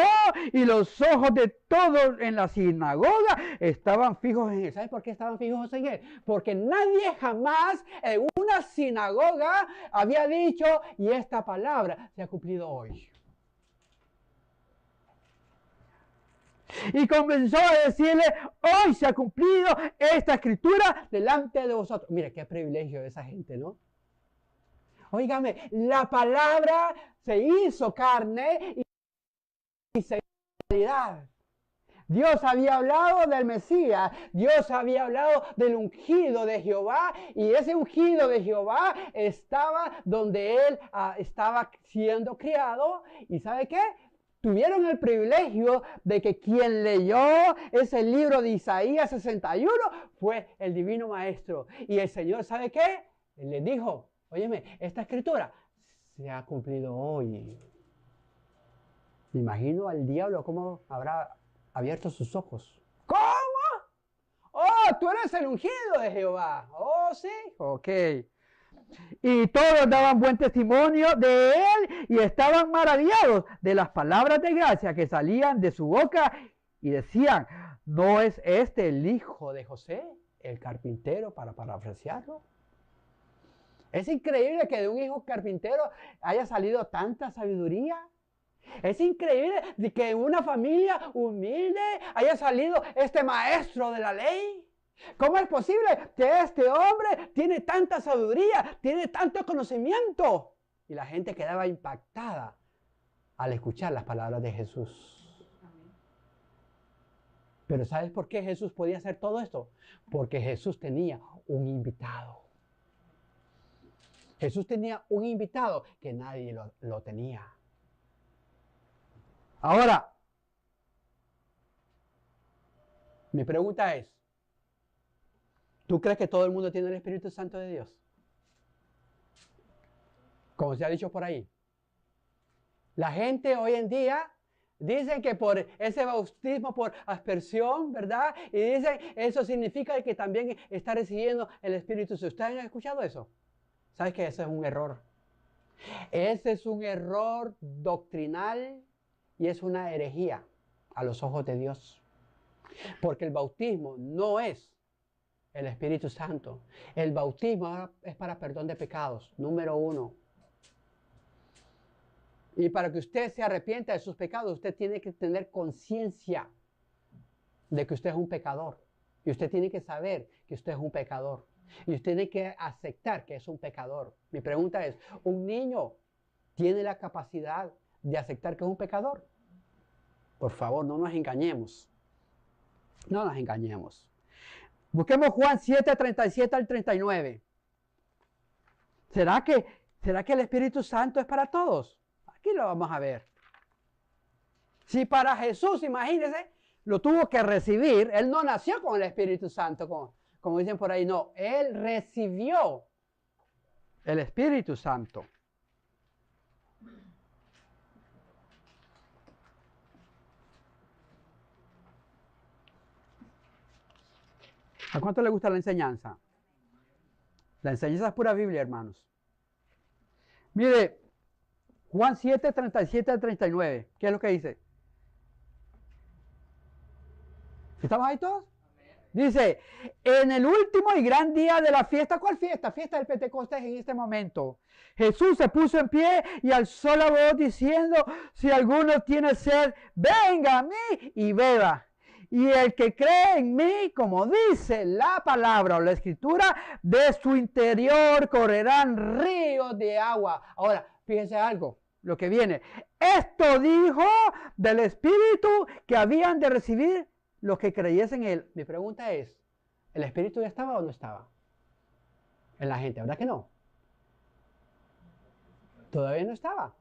y los ojos de todos en la sinagoga estaban fijos en él. ¿Sabe por qué estaban fijos en él? Porque nadie jamás en una sinagoga había dicho, y esta palabra se ha cumplido hoy. Y comenzó a decirle, hoy se ha cumplido esta escritura delante de vosotros. Mire, qué privilegio de esa gente, ¿no? Óigame, la palabra se hizo carne y se hizo realidad. Dios había hablado del Mesías, Dios había hablado del ungido de Jehová, y ese ungido de Jehová estaba donde él estaba siendo criado. ¿Y sabe qué? Tuvieron el privilegio de que quien leyó ese libro de Isaías 61 fue el divino maestro. Y el Señor, ¿sabe qué? Él les dijo, óyeme, esta escritura se ha cumplido hoy. Me imagino al diablo cómo habrá abierto sus ojos. ¿Cómo? Oh, tú eres el ungido de Jehová. Oh, sí. Ok. Y todos daban buen testimonio de él y estaban maravillados de las palabras de gracia que salían de su boca y decían, ¿no es este el hijo de José, el carpintero, para parafrasearlo? Es increíble que de un hijo carpintero haya salido tanta sabiduría. Es increíble que de una familia humilde haya salido este maestro de la ley. ¿Cómo es posible que este hombre tiene tanta sabiduría, tiene tanto conocimiento? Y la gente quedaba impactada al escuchar las palabras de Jesús. Pero ¿sabes por qué Jesús podía hacer todo esto? Porque Jesús tenía un invitado. Jesús tenía un invitado que nadie lo tenía. Ahora, mi pregunta es, ¿tú crees que todo el mundo tiene el Espíritu Santo de Dios? Como se ha dicho por ahí. La gente hoy en día dicen que por ese bautismo por aspersión, ¿verdad? Y dicen, eso significa que también está recibiendo el Espíritu Santo. ¿Ustedes han escuchado eso? ¿Sabes que ese es un error? Ese es un error doctrinal y es una herejía a los ojos de Dios. Porque el bautismo no es el Espíritu Santo. El bautismo es para perdón de pecados, número 1. Y para que usted se arrepienta de sus pecados, usted tiene que tener conciencia de que usted es un pecador. Y usted tiene que saber que usted es un pecador. Y usted tiene que aceptar que es un pecador. Mi pregunta es, ¿un niño tiene la capacidad de aceptar que es un pecador? Por favor, no nos engañemos. No nos engañemos. Busquemos Juan 7, 37 al 39. ¿Será que el Espíritu Santo es para todos? Aquí lo vamos a ver. Si para Jesús, imagínense, lo tuvo que recibir, él no nació con el Espíritu Santo, como dicen por ahí, no, él recibió el Espíritu Santo. ¿A cuánto le gusta la enseñanza? La enseñanza es pura Biblia, hermanos. Mire, Juan 7, 37 al 39. ¿Qué es lo que dice? ¿Estamos ahí todos? Dice, en el último y gran día de la fiesta, ¿cuál fiesta? Fiesta del Pentecostés en este momento. Jesús se puso en pie y alzó la voz diciendo, si alguno tiene sed, venga a mí y beba. Y el que cree en mí, como dice la palabra o la escritura, de su interior correrán ríos de agua. Ahora, fíjense algo, lo que viene. Esto dijo del Espíritu que habían de recibir los que creyesen en él. Mi pregunta es, ¿el Espíritu ya estaba o no estaba en la gente? ¿Verdad que no? Todavía no estaba.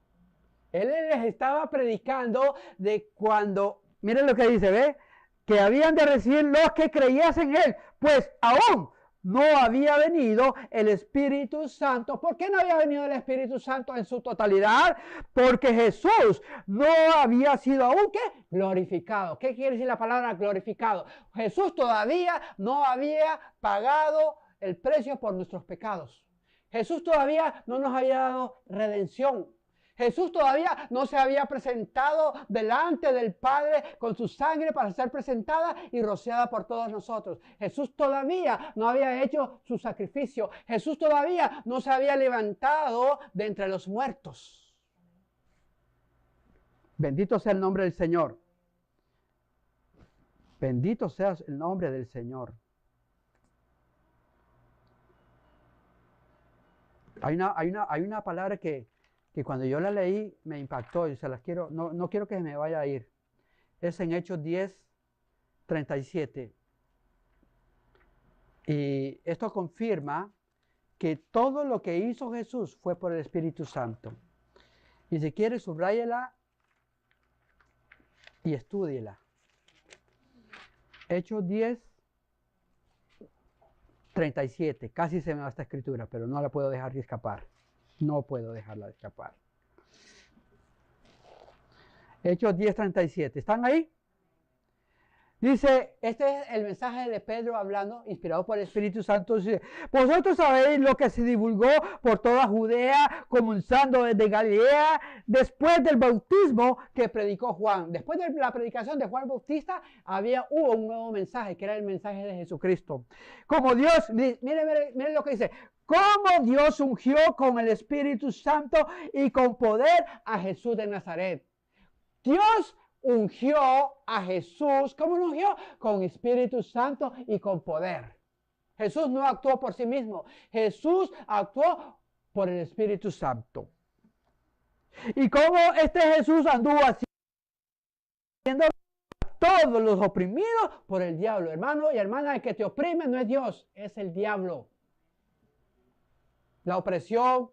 Él les estaba predicando de cuando, miren lo que dice, ¿ve? Que habían de recibir los que creyesen en él, pues aún no había venido el Espíritu Santo. ¿Por qué no había venido el Espíritu Santo en su totalidad? Porque Jesús no había sido aún, ¿qué? Glorificado. ¿Qué quiere decir la palabra glorificado? Jesús todavía no había pagado el precio por nuestros pecados. Jesús todavía no nos había dado redención. Jesús todavía no se había presentado delante del Padre con su sangre para ser presentada y rociada por todos nosotros. Jesús todavía no había hecho su sacrificio. Jesús todavía no se había levantado de entre los muertos. Bendito sea el nombre del Señor. Bendito sea el nombre del Señor. Hay una palabra que cuando yo la leí me impactó y se las quiero, no quiero que se me vaya a ir. Es en Hechos 10, 37. Y esto confirma que todo lo que hizo Jesús fue por el Espíritu Santo. Y si quiere, subráyela y estúdiela. Hechos 10, 37. Casi se me va esta escritura, pero no la puedo dejar de escapar. No puedo dejarla de escapar. Hechos 10, 37. ¿Están ahí? Dice, este es el mensaje de Pedro hablando, inspirado por el Espíritu Santo. Dice, vosotros sabéis lo que se divulgó por toda Judea, comenzando desde Galilea, después del bautismo que predicó Juan. Después de la predicación de Juan Bautista, hubo un nuevo mensaje, que era el mensaje de Jesucristo. Como Dios, miren lo que dice, como Dios ungió con el Espíritu Santo y con poder a Jesús de Nazaret. Dios ungió a Jesús. ¿Cómo lo ungió? Con Espíritu Santo y con poder. Jesús no actuó por sí mismo. Jesús actuó por el Espíritu Santo. ¿Y cómo este Jesús anduvo haciendo a todos los oprimidos por el diablo? Hermano y hermana, el que te oprime no es Dios, es el diablo. La opresión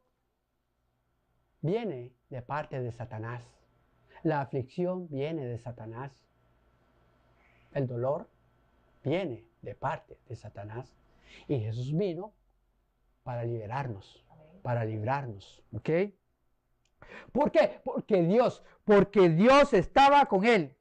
viene de parte de Satanás. La aflicción viene de Satanás. El dolor viene de parte de Satanás. Y Jesús vino para liberarnos, para librarnos. ¿Ok? ¿Por qué? Porque Dios estaba con él.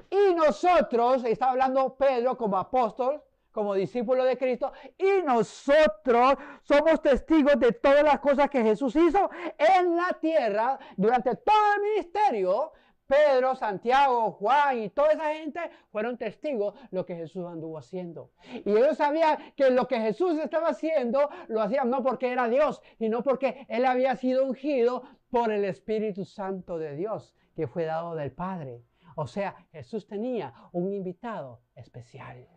Y nosotros, está hablando Pedro como apóstol, como discípulo de Cristo, y nosotros somos testigos de todas las cosas que Jesús hizo en la tierra durante todo el ministerio. Pedro, Santiago, Juan y toda esa gente fueron testigos de lo que Jesús anduvo haciendo. Y ellos sabían que lo que Jesús estaba haciendo, lo hacían no porque era Dios, sino porque Él había sido ungido por el Espíritu Santo de Dios, que fue dado del Padre. O sea, Jesús tenía un invitado especial.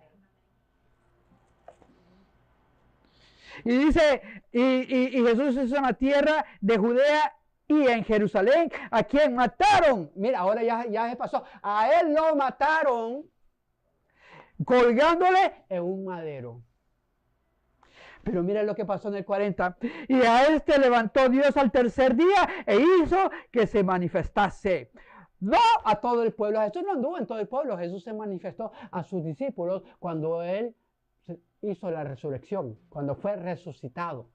Y dice, y Jesús hizo en la tierra de Judea y en Jerusalén, a quien mataron. Mira, ahora ya se pasó. A él lo mataron colgándole en un madero. Pero mira lo que pasó en el 40. Y a este levantó Dios al tercer día e hizo que se manifestase. No a todo el pueblo. Jesús no anduvo en todo el pueblo. Jesús se manifestó a sus discípulos cuando él hizo la resurrección, cuando fue resucitado.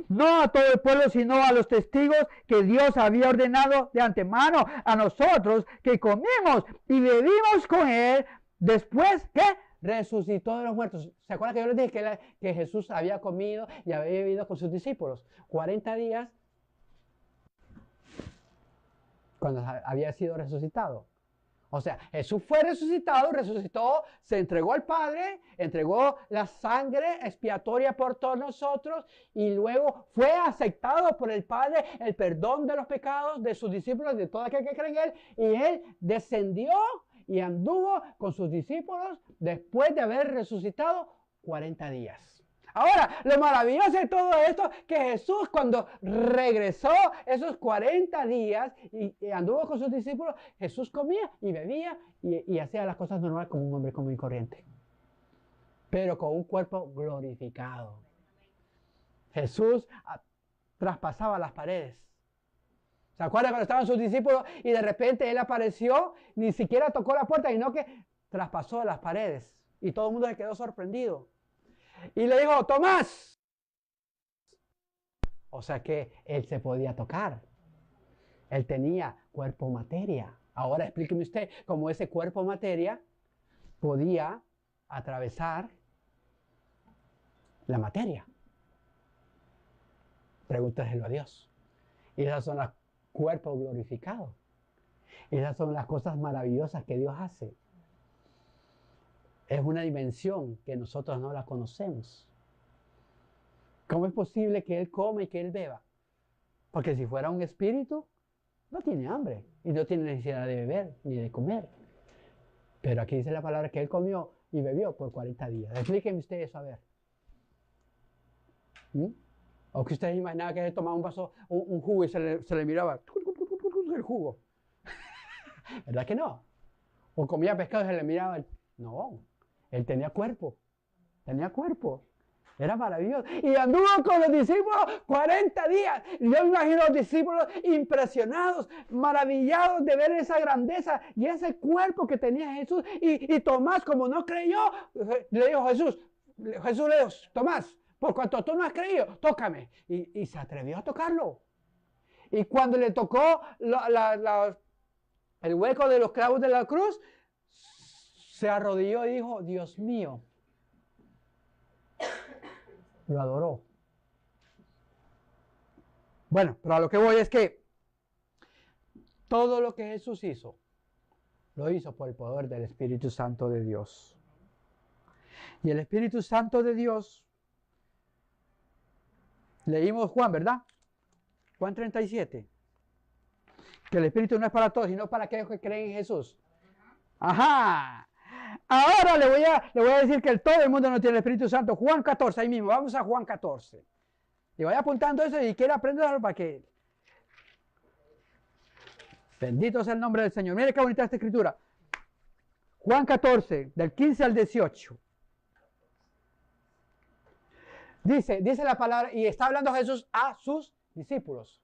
No a todo el pueblo, sino a los testigos que Dios había ordenado de antemano, a nosotros que comimos y bebimos con él después que resucitó de los muertos. ¿Se acuerdan que yo les dije que Jesús había comido y había bebido con sus discípulos? 40 días cuando había sido resucitado. O sea, Jesús fue resucitado, resucitó, se entregó al Padre, entregó la sangre expiatoria por todos nosotros y luego fue aceptado por el Padre el perdón de los pecados de sus discípulos, de todo aquel que cree en Él, y Él descendió y anduvo con sus discípulos después de haber resucitado 40 días. Ahora, lo maravilloso de todo esto, que Jesús cuando regresó esos 40 días y anduvo con sus discípulos, Jesús comía y bebía y hacía las cosas normales como un hombre común y corriente, pero con un cuerpo glorificado. Jesús traspasaba las paredes. ¿Se acuerdan cuando estaban sus discípulos y de repente Él apareció? Ni siquiera tocó la puerta, sino que traspasó las paredes. Y todo el mundo se quedó sorprendido. Y le dijo, Tomás. O sea que Él se podía tocar. Él tenía cuerpo materia. Ahora explíqueme usted cómo ese cuerpo materia podía atravesar la materia. Pregúntaselo a Dios. Y esas son las cuerpos glorificados. Esas son las cosas maravillosas que Dios hace. Es una dimensión que nosotros no la conocemos. ¿Cómo es posible que Él coma y que Él beba? Porque si fuera un espíritu, no tiene hambre y no tiene necesidad de beber ni de comer. Pero aquí dice la palabra que Él comió y bebió por 40 días. Explíquenme ustedes eso, a ver. O que ustedes imaginaban que Él tomaba un vaso, un jugo y se le miraba el jugo. ¿Verdad que no? O comía pescado y se le miraba No, Él tenía cuerpo. Tenía cuerpo. Era maravilloso. Y anduvo con los discípulos 40 días. Y yo me imagino a los discípulos impresionados, maravillados de ver esa grandeza y ese cuerpo que tenía Jesús. Y Tomás, como no creyó, le dijo Jesús le dijo, Tomás, por cuanto tú no has creído, tócame. Y se atrevió a tocarlo. Y cuando le tocó el hueco de los clavos de la cruz, se arrodilló y dijo, Dios mío. Lo adoró. Bueno, pero a lo que voy es que todo lo que Jesús hizo, lo hizo por el poder del Espíritu Santo de Dios. Y el Espíritu Santo de Dios, leímos Juan, ¿verdad? Juan 37. Que el Espíritu no es para todos, sino para aquellos que creen en Jesús. Ajá. Ahora le voy a decir que todo el mundo no tiene el Espíritu Santo. Juan 14, ahí mismo. Vamos a Juan 14. Y vaya apuntando eso y quiere aprenderlo para que... Bendito sea el nombre del Señor. Mire qué bonita esta escritura. Juan 14, del 15 al 18. Dice la palabra, y está hablando Jesús a sus discípulos.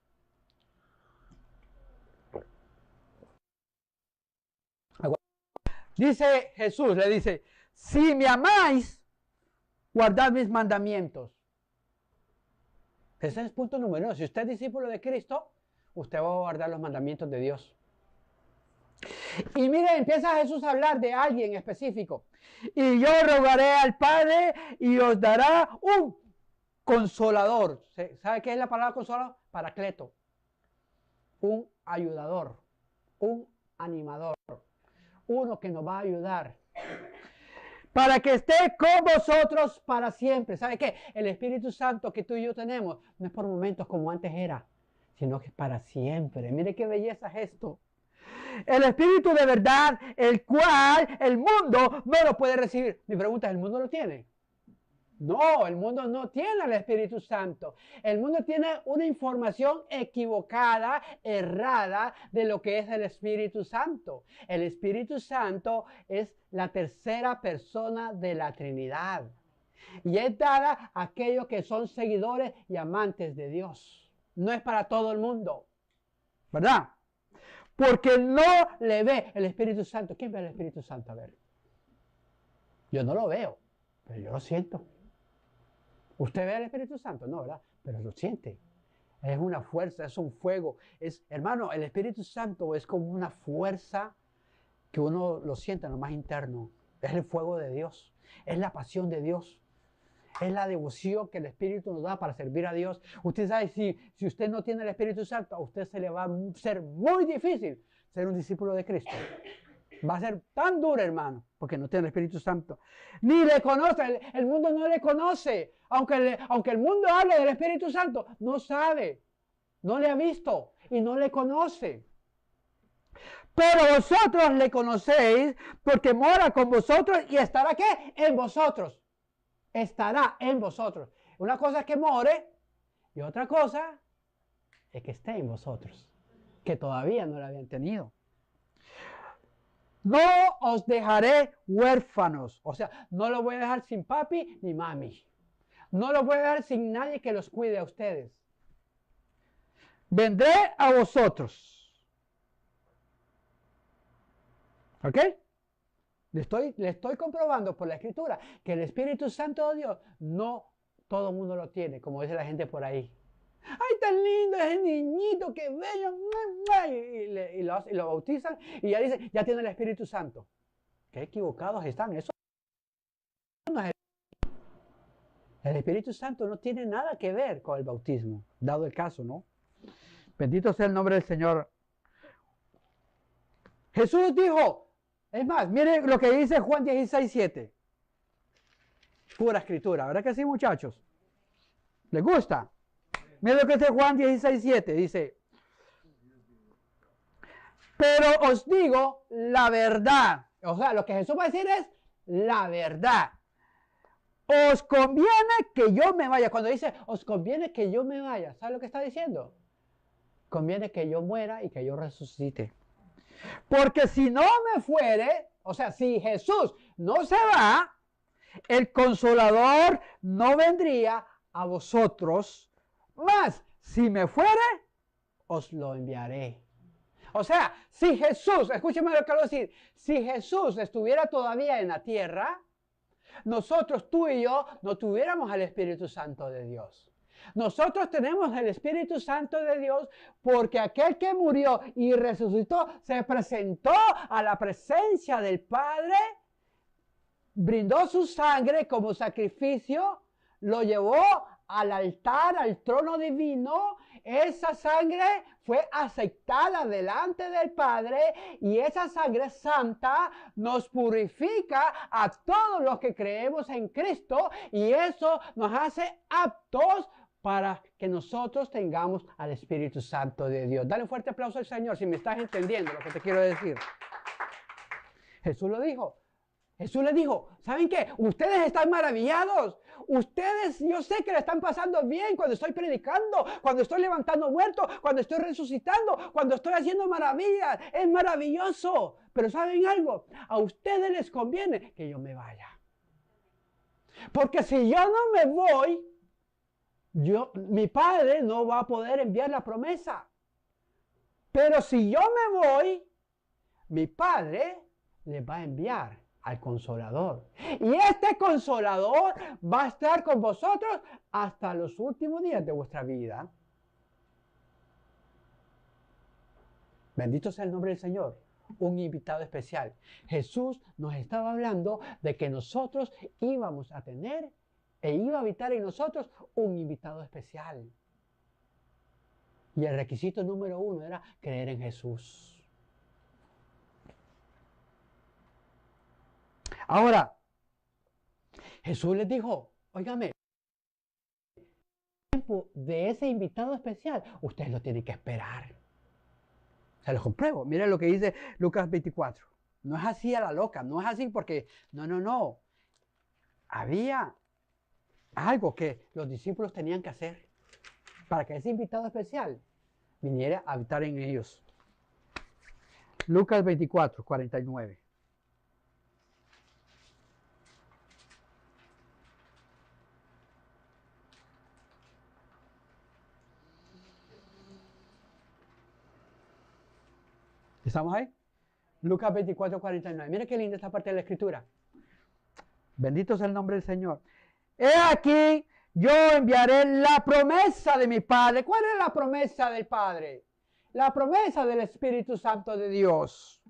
Dice Jesús, le dice, si me amáis, guardad mis mandamientos. Ese es el punto número 1. Si usted es discípulo de Cristo, usted va a guardar los mandamientos de Dios. Y mire, empieza Jesús a hablar de alguien específico. Y yo rogaré al Padre y os dará un consolador. ¿Sabe qué es la palabra consolador? Paracleto. Un ayudador. Un animador. Uno que nos va a ayudar. Para que esté con vosotros para siempre. ¿Sabe qué? El Espíritu Santo que tú y yo tenemos no es por momentos como antes era, sino que es para siempre. Mire qué belleza es esto. El Espíritu de verdad, el cual el mundo no lo puede recibir. Mi pregunta es, ¿el mundo lo tiene? No, el mundo no tiene al Espíritu Santo. El mundo tiene una información equivocada, errada de lo que es el Espíritu Santo. El Espíritu Santo es la tercera persona de la Trinidad. Y es dada a aquellos que son seguidores y amantes de Dios. No es para todo el mundo. ¿Verdad? Porque no le ve el Espíritu Santo. ¿Quién ve el Espíritu Santo? A ver. Yo no lo veo, pero yo lo siento. ¿Usted ve al Espíritu Santo? No, ¿verdad? Pero lo siente. Es una fuerza, es un fuego. Hermano, el Espíritu Santo es como una fuerza que uno lo siente en lo más interno. Es el fuego de Dios. Es la pasión de Dios. Es la devoción que el Espíritu nos da para servir a Dios. Usted sabe, si usted no tiene el Espíritu Santo, a usted se le va a ser muy difícil ser un discípulo de Cristo. Va a ser tan duro, hermano, porque no tiene el Espíritu Santo. Ni le conoce, el mundo no le conoce. Aunque el mundo hable del Espíritu Santo, no sabe, no le ha visto y no le conoce. Pero vosotros le conocéis porque mora con vosotros y estará ¿qué? En vosotros. Estará en vosotros. Una cosa es que more y otra cosa es que esté en vosotros, que todavía no la habían tenido. No os dejaré huérfanos, o sea, no los voy a dejar sin papi ni mami. No los voy a dejar sin nadie que los cuide a ustedes. Vendré a vosotros. ¿Ok? Le estoy comprobando por la Escritura que el Espíritu Santo de Dios no todo el mundo lo tiene, como dice la gente por ahí. ¡Ay, tan lindo ese niñito, qué bello! Y lo bautizan y ya dicen, ya tiene el Espíritu Santo. Qué equivocados están. Eso no es el Espíritu Santo no tiene nada que ver con el bautismo, dado el caso, ¿no? Bendito sea el nombre del Señor. Jesús dijo, es más, mire lo que dice Juan 16:7. Pura escritura, ¿verdad que sí, muchachos? ¿Les gusta? Mire lo que dice Juan 16:7. Dice, pero os digo la verdad. O sea, lo que Jesús va a decir es la verdad. Os conviene que yo me vaya. Cuando dice, os conviene que yo me vaya, ¿sabe lo que está diciendo? Conviene que yo muera y que yo resucite. Porque si no me fuere, o sea, si Jesús no se va, el Consolador no vendría a vosotros, mas si me fuere, os lo enviaré. O sea, si Jesús, escúcheme lo que quiero decir, si Jesús estuviera todavía en la tierra, nosotros, tú y yo, no tuviéramos al Espíritu Santo de Dios. Nosotros tenemos el Espíritu Santo de Dios porque aquel que murió y resucitó se presentó a la presencia del Padre, brindó su sangre como sacrificio, lo llevó al altar, al trono divino. Esa sangre fue aceptada delante del Padre y esa sangre santa nos purifica a todos los que creemos en Cristo y eso nos hace aptos para que nosotros tengamos al Espíritu Santo de Dios. Dale un fuerte aplauso al Señor si me estás entendiendo lo que te quiero decir. Jesús lo dijo. Jesús le dijo, ¿saben qué? Ustedes están maravillados. Ustedes, yo sé que le están pasando bien cuando estoy predicando, cuando estoy levantando muertos, cuando estoy resucitando, cuando estoy haciendo maravillas. Es maravilloso. Pero ¿saben algo? A ustedes les conviene que yo me vaya. Porque si yo no me voy, mi Padre no va a poder enviar la promesa. Pero si yo me voy, mi Padre les va a enviar al Consolador. Y este Consolador va a estar con vosotros hasta los últimos días de vuestra vida. Bendito sea el nombre del Señor. Un invitado especial. Jesús nos estaba hablando de que nosotros íbamos a tener e iba a habitar en nosotros un invitado especial. Y el requisito número 1 era creer en Jesús. Ahora, Jesús les dijo, óigame, el tiempo de ese invitado especial, ustedes lo tienen que esperar. Se los compruebo. Miren lo que dice Lucas 24. No es así a la loca, no es así porque, no. Había algo que los discípulos tenían que hacer para que ese invitado especial viniera a habitar en ellos. Lucas 24, 49. ¿Estamos ahí? Lucas 24, 49. Mira qué linda esta parte de la Escritura. Bendito sea el nombre del Señor. He aquí, yo enviaré la promesa de mi Padre. ¿Cuál es la promesa del Padre? La promesa del Espíritu Santo de Dios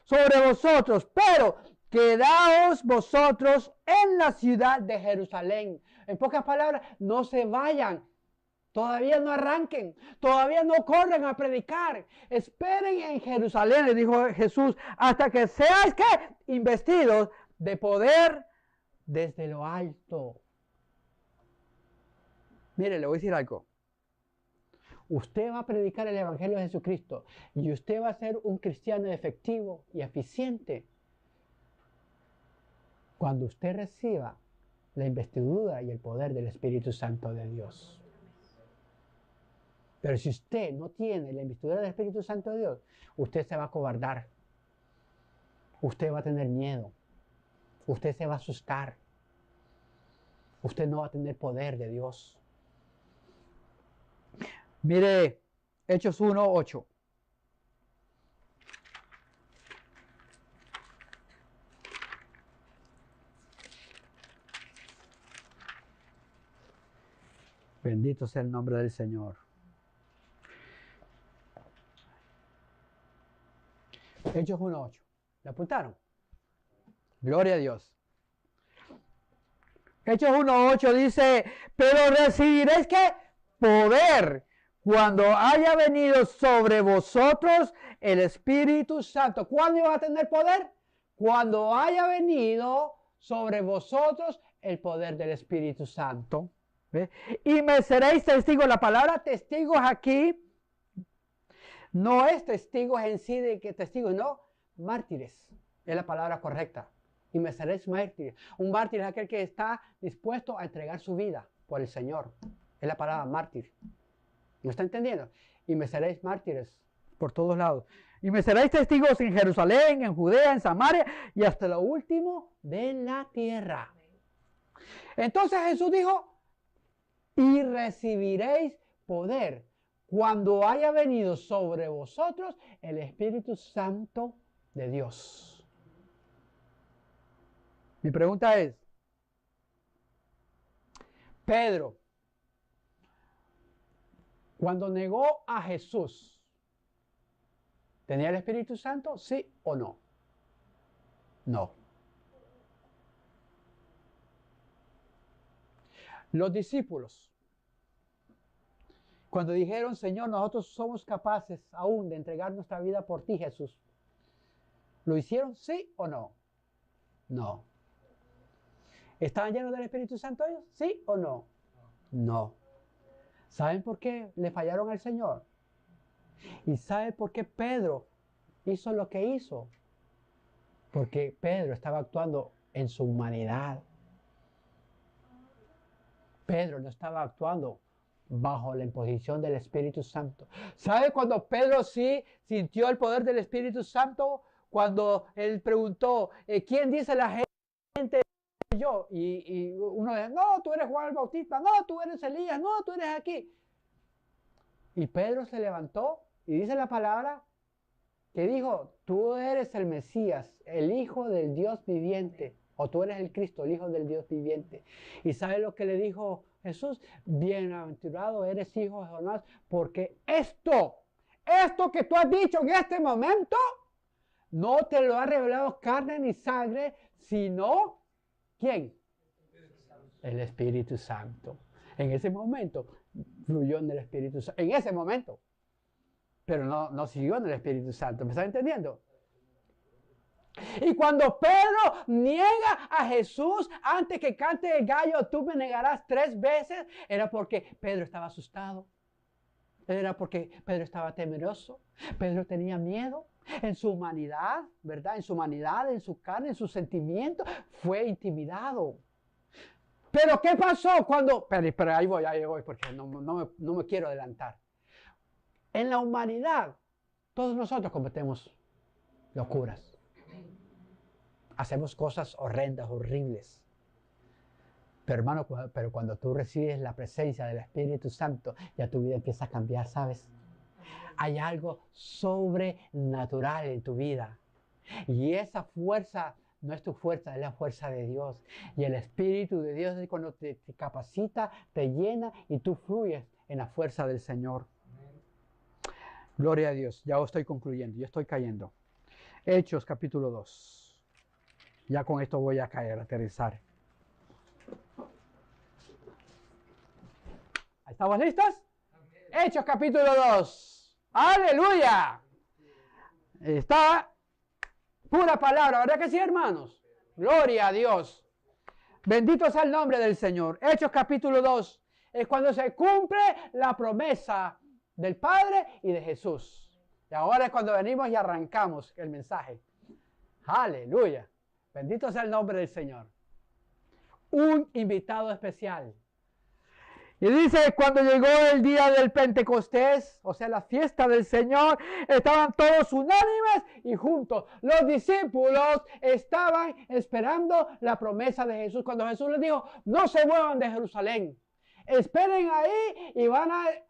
sobre vosotros. Pero quedaos vosotros en la ciudad de Jerusalén. En pocas palabras, no se vayan. Todavía no arranquen, todavía no corren a predicar. Esperen en Jerusalén, le dijo Jesús, hasta que seáis, ¿qué? Investidos de poder desde lo alto. Mire, le voy a decir algo. Usted va a predicar el Evangelio de Jesucristo y usted va a ser un cristiano efectivo y eficiente cuando usted reciba la investidura y el poder del Espíritu Santo de Dios. Pero si usted no tiene la investidura del Espíritu Santo de Dios, usted se va a acobardar. Usted va a tener miedo. Usted se va a asustar. Usted no va a tener poder de Dios. Mire, Hechos 1:8. Bendito sea el nombre del Señor. Hechos 1:8. ¿Le apuntaron? Gloria a Dios. Hechos 1:8 dice, pero recibiréis ¿qué? Poder cuando haya venido sobre vosotros el Espíritu Santo. ¿Cuándo va a tener poder? Cuando haya venido sobre vosotros el poder del Espíritu Santo. ¿Ve? Y me seréis testigos. La palabra testigos aquí no es testigos en sí de que testigos, no, mártires. Es la palabra correcta. Y me seréis mártires. Un mártir es aquel que está dispuesto a entregar su vida por el Señor. Es la palabra mártir. ¿No está entendiendo? Y me seréis mártires por todos lados. Y me seréis testigos en Jerusalén, en Judea, en Samaria y hasta lo último de la tierra. Entonces Jesús dijo, y recibiréis poder cuando haya venido sobre vosotros el Espíritu Santo de Dios. Mi pregunta es, Pedro, cuando negó a Jesús, ¿tenía el Espíritu Santo? ¿Sí o no? No. Los discípulos, cuando dijeron, Señor, nosotros somos capaces aún de entregar nuestra vida por ti, Jesús, ¿lo hicieron? ¿Sí o no? No. ¿Estaban llenos del Espíritu Santo ellos? ¿Sí o no? No. ¿Saben por qué le fallaron al Señor? ¿Y saben por qué Pedro hizo lo que hizo? Porque Pedro estaba actuando en su humanidad. Pedro no estaba actuando bajo la imposición del Espíritu Santo. ¿Sabe cuando Pedro sí sintió el poder del Espíritu Santo? Cuando él preguntó, ¿quién dice la gente? Yo, y uno dice, no, tú eres Juan el Bautista, no, tú eres Elías, no, tú eres aquí. Y Pedro se levantó y dice la palabra que dijo, tú eres el Mesías, el Hijo del Dios viviente, o tú eres el Cristo, el Hijo del Dios viviente. ¿Y sabe lo que le dijo Jesús? Bienaventurado eres, hijo de Jonás, porque esto que tú has dicho en este momento, no te lo ha revelado carne ni sangre, sino ¿quién? El Espíritu Santo. En ese momento fluyó en el Espíritu Santo. En ese momento. Pero no siguió en el Espíritu Santo. ¿Me está entendiendo? Y cuando Pedro niega a Jesús antes que cante el gallo, tú me negarás 3 veces, era porque Pedro estaba asustado. Era porque Pedro estaba temeroso. Pedro tenía miedo. En su humanidad, ¿verdad? En su humanidad, en su carne, en sus sentimientos, fue intimidado. Pero ¿qué pasó cuando? Pero ahí voy, porque no me quiero adelantar. En la humanidad, todos nosotros cometemos locuras. Hacemos cosas horrendas, horribles. Pero hermano, pero cuando tú recibes la presencia del Espíritu Santo, ya tu vida empieza a cambiar, ¿sabes? Hay algo sobrenatural en tu vida. Y esa fuerza no es tu fuerza, es la fuerza de Dios. Y el Espíritu de Dios es cuando te capacita, te llena y tú fluyes en la fuerza del Señor. Gloria a Dios. Ya estoy concluyendo, ya estoy cayendo. Hechos capítulo 2. Ya con esto voy a caer, a aterrizar. ¿Estamos listos? Hechos capítulo 2. ¡Aleluya! Está pura palabra, ¿verdad que sí, hermanos? Gloria a Dios. Bendito sea el nombre del Señor. Hechos capítulo 2 es cuando se cumple la promesa del Padre y de Jesús. Y ahora es cuando venimos y arrancamos el mensaje. Aleluya. Bendito sea el nombre del Señor. Un invitado especial. Y dice, cuando llegó el día del Pentecostés, o sea, la fiesta del Señor, estaban todos unánimes y juntos. Los discípulos estaban esperando la promesa de Jesús. Cuando Jesús les dijo, no se muevan de Jerusalén. Esperen ahí y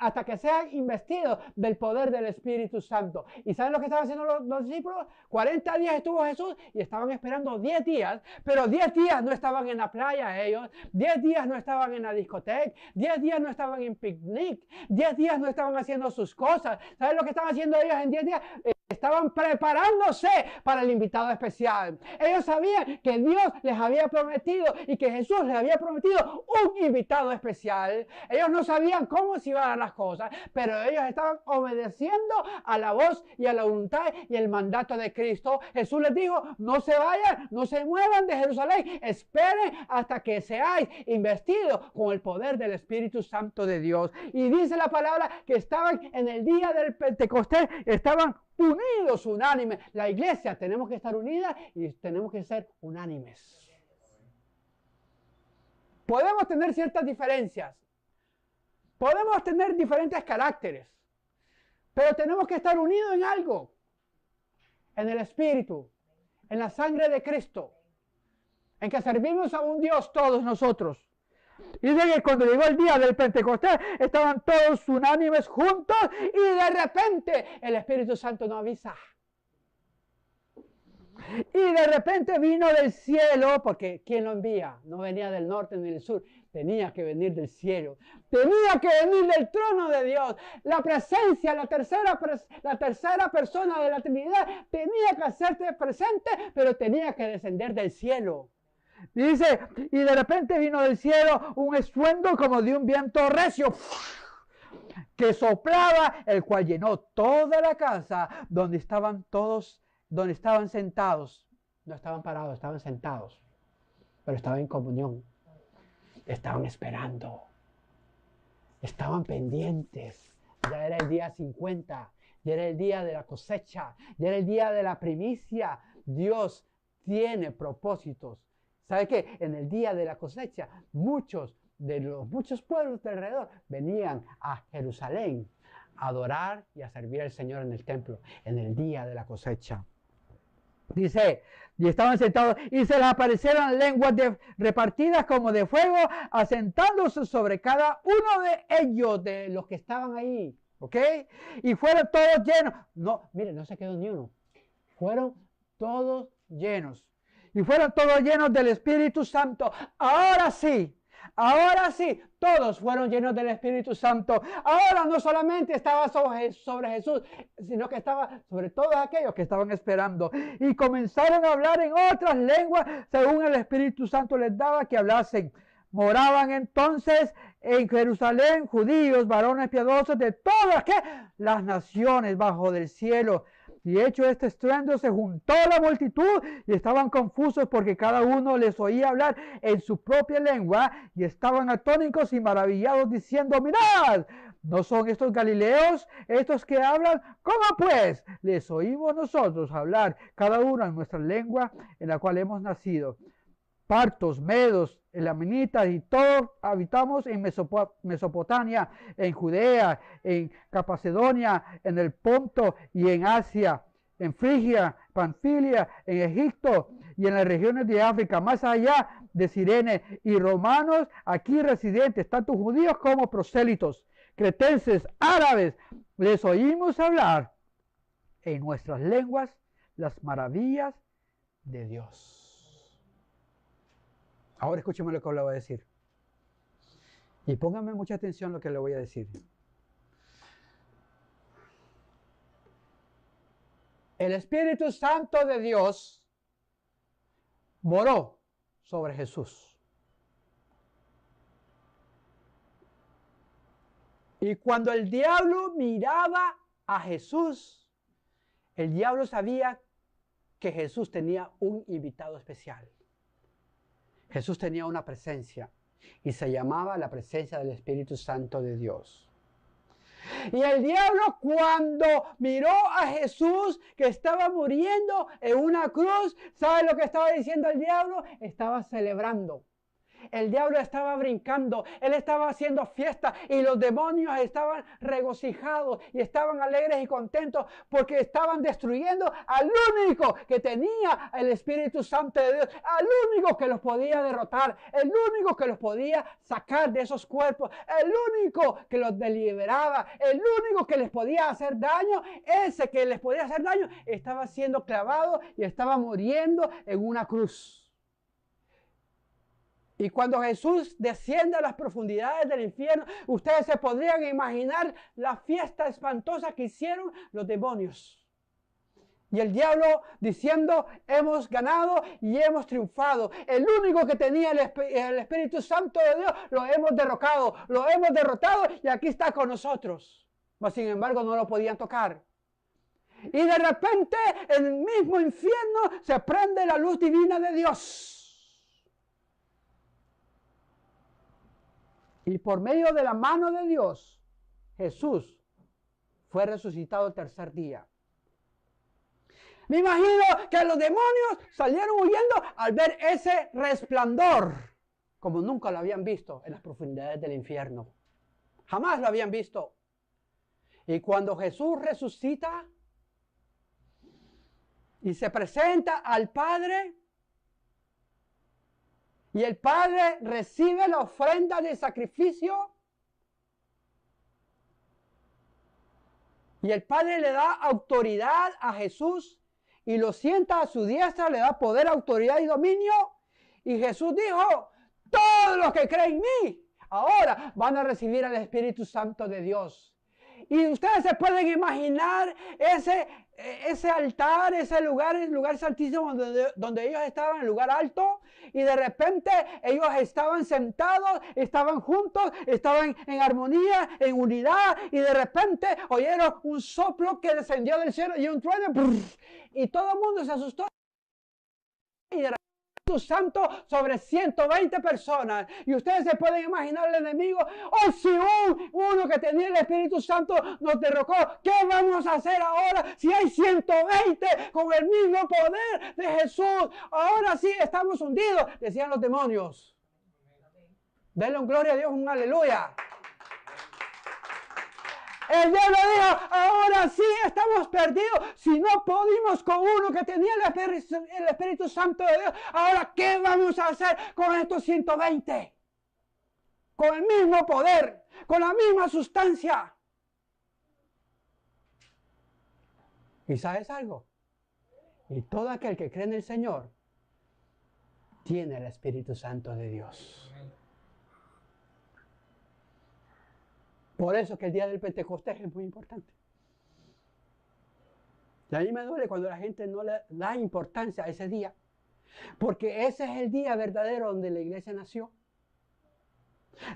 hasta que sean investidos del poder del Espíritu Santo. ¿Y saben lo que estaban haciendo los discípulos? 40 días estuvo Jesús y estaban esperando 10 días, pero 10 días no estaban en la playa ellos, 10 días no estaban en la discoteca, 10 días no estaban en picnic, 10 días no estaban haciendo sus cosas. ¿Saben lo que estaban haciendo ellos en 10 días? Estaban preparándose para el invitado especial. Ellos sabían que Dios les había prometido y que Jesús les había prometido un invitado especial. Ellos no sabían cómo se iban a dar las cosas, pero ellos estaban obedeciendo a la voz y a la voluntad y el mandato de Cristo. Jesús les dijo, no se vayan, no se muevan de Jerusalén, esperen hasta que seáis investidos con el poder del Espíritu Santo de Dios. Y dice la palabra que estaban en el día del Pentecostés, estaban unidos, unánimes. La iglesia tenemos que estar unidas y tenemos que ser unánimes. Podemos tener ciertas diferencias, podemos tener diferentes caracteres, pero tenemos que estar unidos en algo, en el Espíritu, en la sangre de Cristo, en que servimos a un Dios todos nosotros. Y dice que cuando llegó el día del Pentecostés, estaban todos unánimes juntos y de repente el Espíritu Santo nos avisa. Y de repente vino del cielo, porque ¿quién lo envía? No venía del norte ni del sur, tenía que venir del cielo. Tenía que venir del trono de Dios. La presencia, la tercera persona de la Trinidad tenía que hacerse presente, pero tenía que descender del cielo. Dice, y de repente vino del cielo un estruendo como de un viento recio que soplaba, el cual llenó toda la casa donde estaban todos, donde estaban sentados. No estaban parados, estaban sentados, pero estaban en comunión. Estaban esperando, estaban pendientes. Ya era el día 50, ya era el día de la cosecha, ya era el día de la primicia. Dios tiene propósitos. ¿Sabe qué? En el día de la cosecha, muchos pueblos de alrededor venían a Jerusalén a adorar y a servir al Señor en el templo, en el día de la cosecha. Dice, y estaban sentados y se les aparecieron lenguas repartidas como de fuego, asentándose sobre cada uno de ellos, de los que estaban ahí, ¿ok? Y fueron todos llenos. No, miren, no se quedó ni uno. Fueron todos llenos. Y fueron todos llenos del Espíritu Santo. Ahora sí, todos fueron llenos del Espíritu Santo. Ahora no solamente estaba sobre Jesús, sino que estaba sobre todos aquellos que estaban esperando. Y comenzaron a hablar en otras lenguas, según el Espíritu Santo les daba que hablasen. Moraban entonces en Jerusalén judíos, varones piadosos de todas las naciones bajo del cielo. Y hecho este estruendo, se juntó la multitud y estaban confusos porque cada uno les oía hablar en su propia lengua y estaban atónitos y maravillados diciendo, mirad, ¿no son estos galileos estos que hablan? ¿Cómo pues les oímos nosotros hablar cada uno en nuestra lengua en la cual hemos nacido? Partos, medos, elaminitas y todos habitamos en Mesopotamia, en Judea, en Capadocia, en el Ponto y en Asia, en Frigia, Panfilia, en Egipto y en las regiones de África, más allá de Cirene, y romanos aquí residentes, tanto judíos como prosélitos, cretenses, árabes, les oímos hablar en nuestras lenguas las maravillas de Dios. Ahora escúcheme lo que le voy a decir. Y pónganme mucha atención a lo que le voy a decir. El Espíritu Santo de Dios moró sobre Jesús. Y cuando el diablo miraba a Jesús, el diablo sabía que Jesús tenía un invitado especial. Jesús tenía una presencia y se llamaba la presencia del Espíritu Santo de Dios. Y el diablo, cuando miró a Jesús que estaba muriendo en una cruz, ¿sabe lo que estaba diciendo el diablo? Estaba celebrando. El diablo estaba brincando, él estaba haciendo fiesta y los demonios estaban regocijados y estaban alegres y contentos porque estaban destruyendo al único que tenía el Espíritu Santo de Dios, al único que los podía derrotar, el único que los podía sacar de esos cuerpos, el único que los deliberaba, el único que les podía hacer daño. Ese que les podía hacer daño estaba siendo clavado y estaba muriendo en una cruz. Y cuando Jesús desciende a las profundidades del infierno, ustedes se podrían imaginar la fiesta espantosa que hicieron los demonios. Y el diablo diciendo, hemos ganado y hemos triunfado. El único que tenía el Espíritu Santo de Dios, lo hemos derrocado, lo hemos derrotado y aquí está con nosotros. Mas sin embargo no lo podían tocar. Y de repente en el mismo infierno se prende la luz divina de Dios. Y por medio de la mano de Dios, Jesús fue resucitado el tercer día. Me imagino que los demonios salieron huyendo al ver ese resplandor, como nunca lo habían visto en las profundidades del infierno. Jamás lo habían visto. Y cuando Jesús resucita y se presenta al Padre, y el Padre recibe la ofrenda de sacrificio. Y el Padre le da autoridad a Jesús y lo sienta a su diestra, le da poder, autoridad y dominio. Y Jesús dijo, todos los que creen en mí, ahora van a recibir al Espíritu Santo de Dios. Y ustedes se pueden imaginar ese altar, ese lugar, el lugar santísimo donde ellos estaban, el lugar alto, y de repente ellos estaban sentados, estaban juntos, estaban en armonía, en unidad, y de repente oyeron un soplo que descendió del cielo y un trueno, y todo el mundo se asustó. Y de repente Espíritu Santo sobre 120 personas. Y ustedes se pueden imaginar el enemigo. Oh, si uno que tenía el Espíritu Santo nos derrocó, ¿qué vamos a hacer ahora si hay 120 con el mismo poder de Jesús? Ahora sí estamos hundidos, decían los demonios. Denle un gloria a Dios, un aleluya. El diablo dijo, ahora sí estamos perdidos. Si no pudimos con uno que tenía el Espíritu Santo de Dios, ahora ¿qué vamos a hacer con estos 120? Con el mismo poder, con la misma sustancia. ¿Y sabes algo? Y todo aquel que cree en el Señor tiene el Espíritu Santo de Dios. Por eso que el día del Pentecostés es muy importante. Y a mí me duele cuando la gente no le da importancia a ese día. Porque ese es el día verdadero donde la iglesia nació.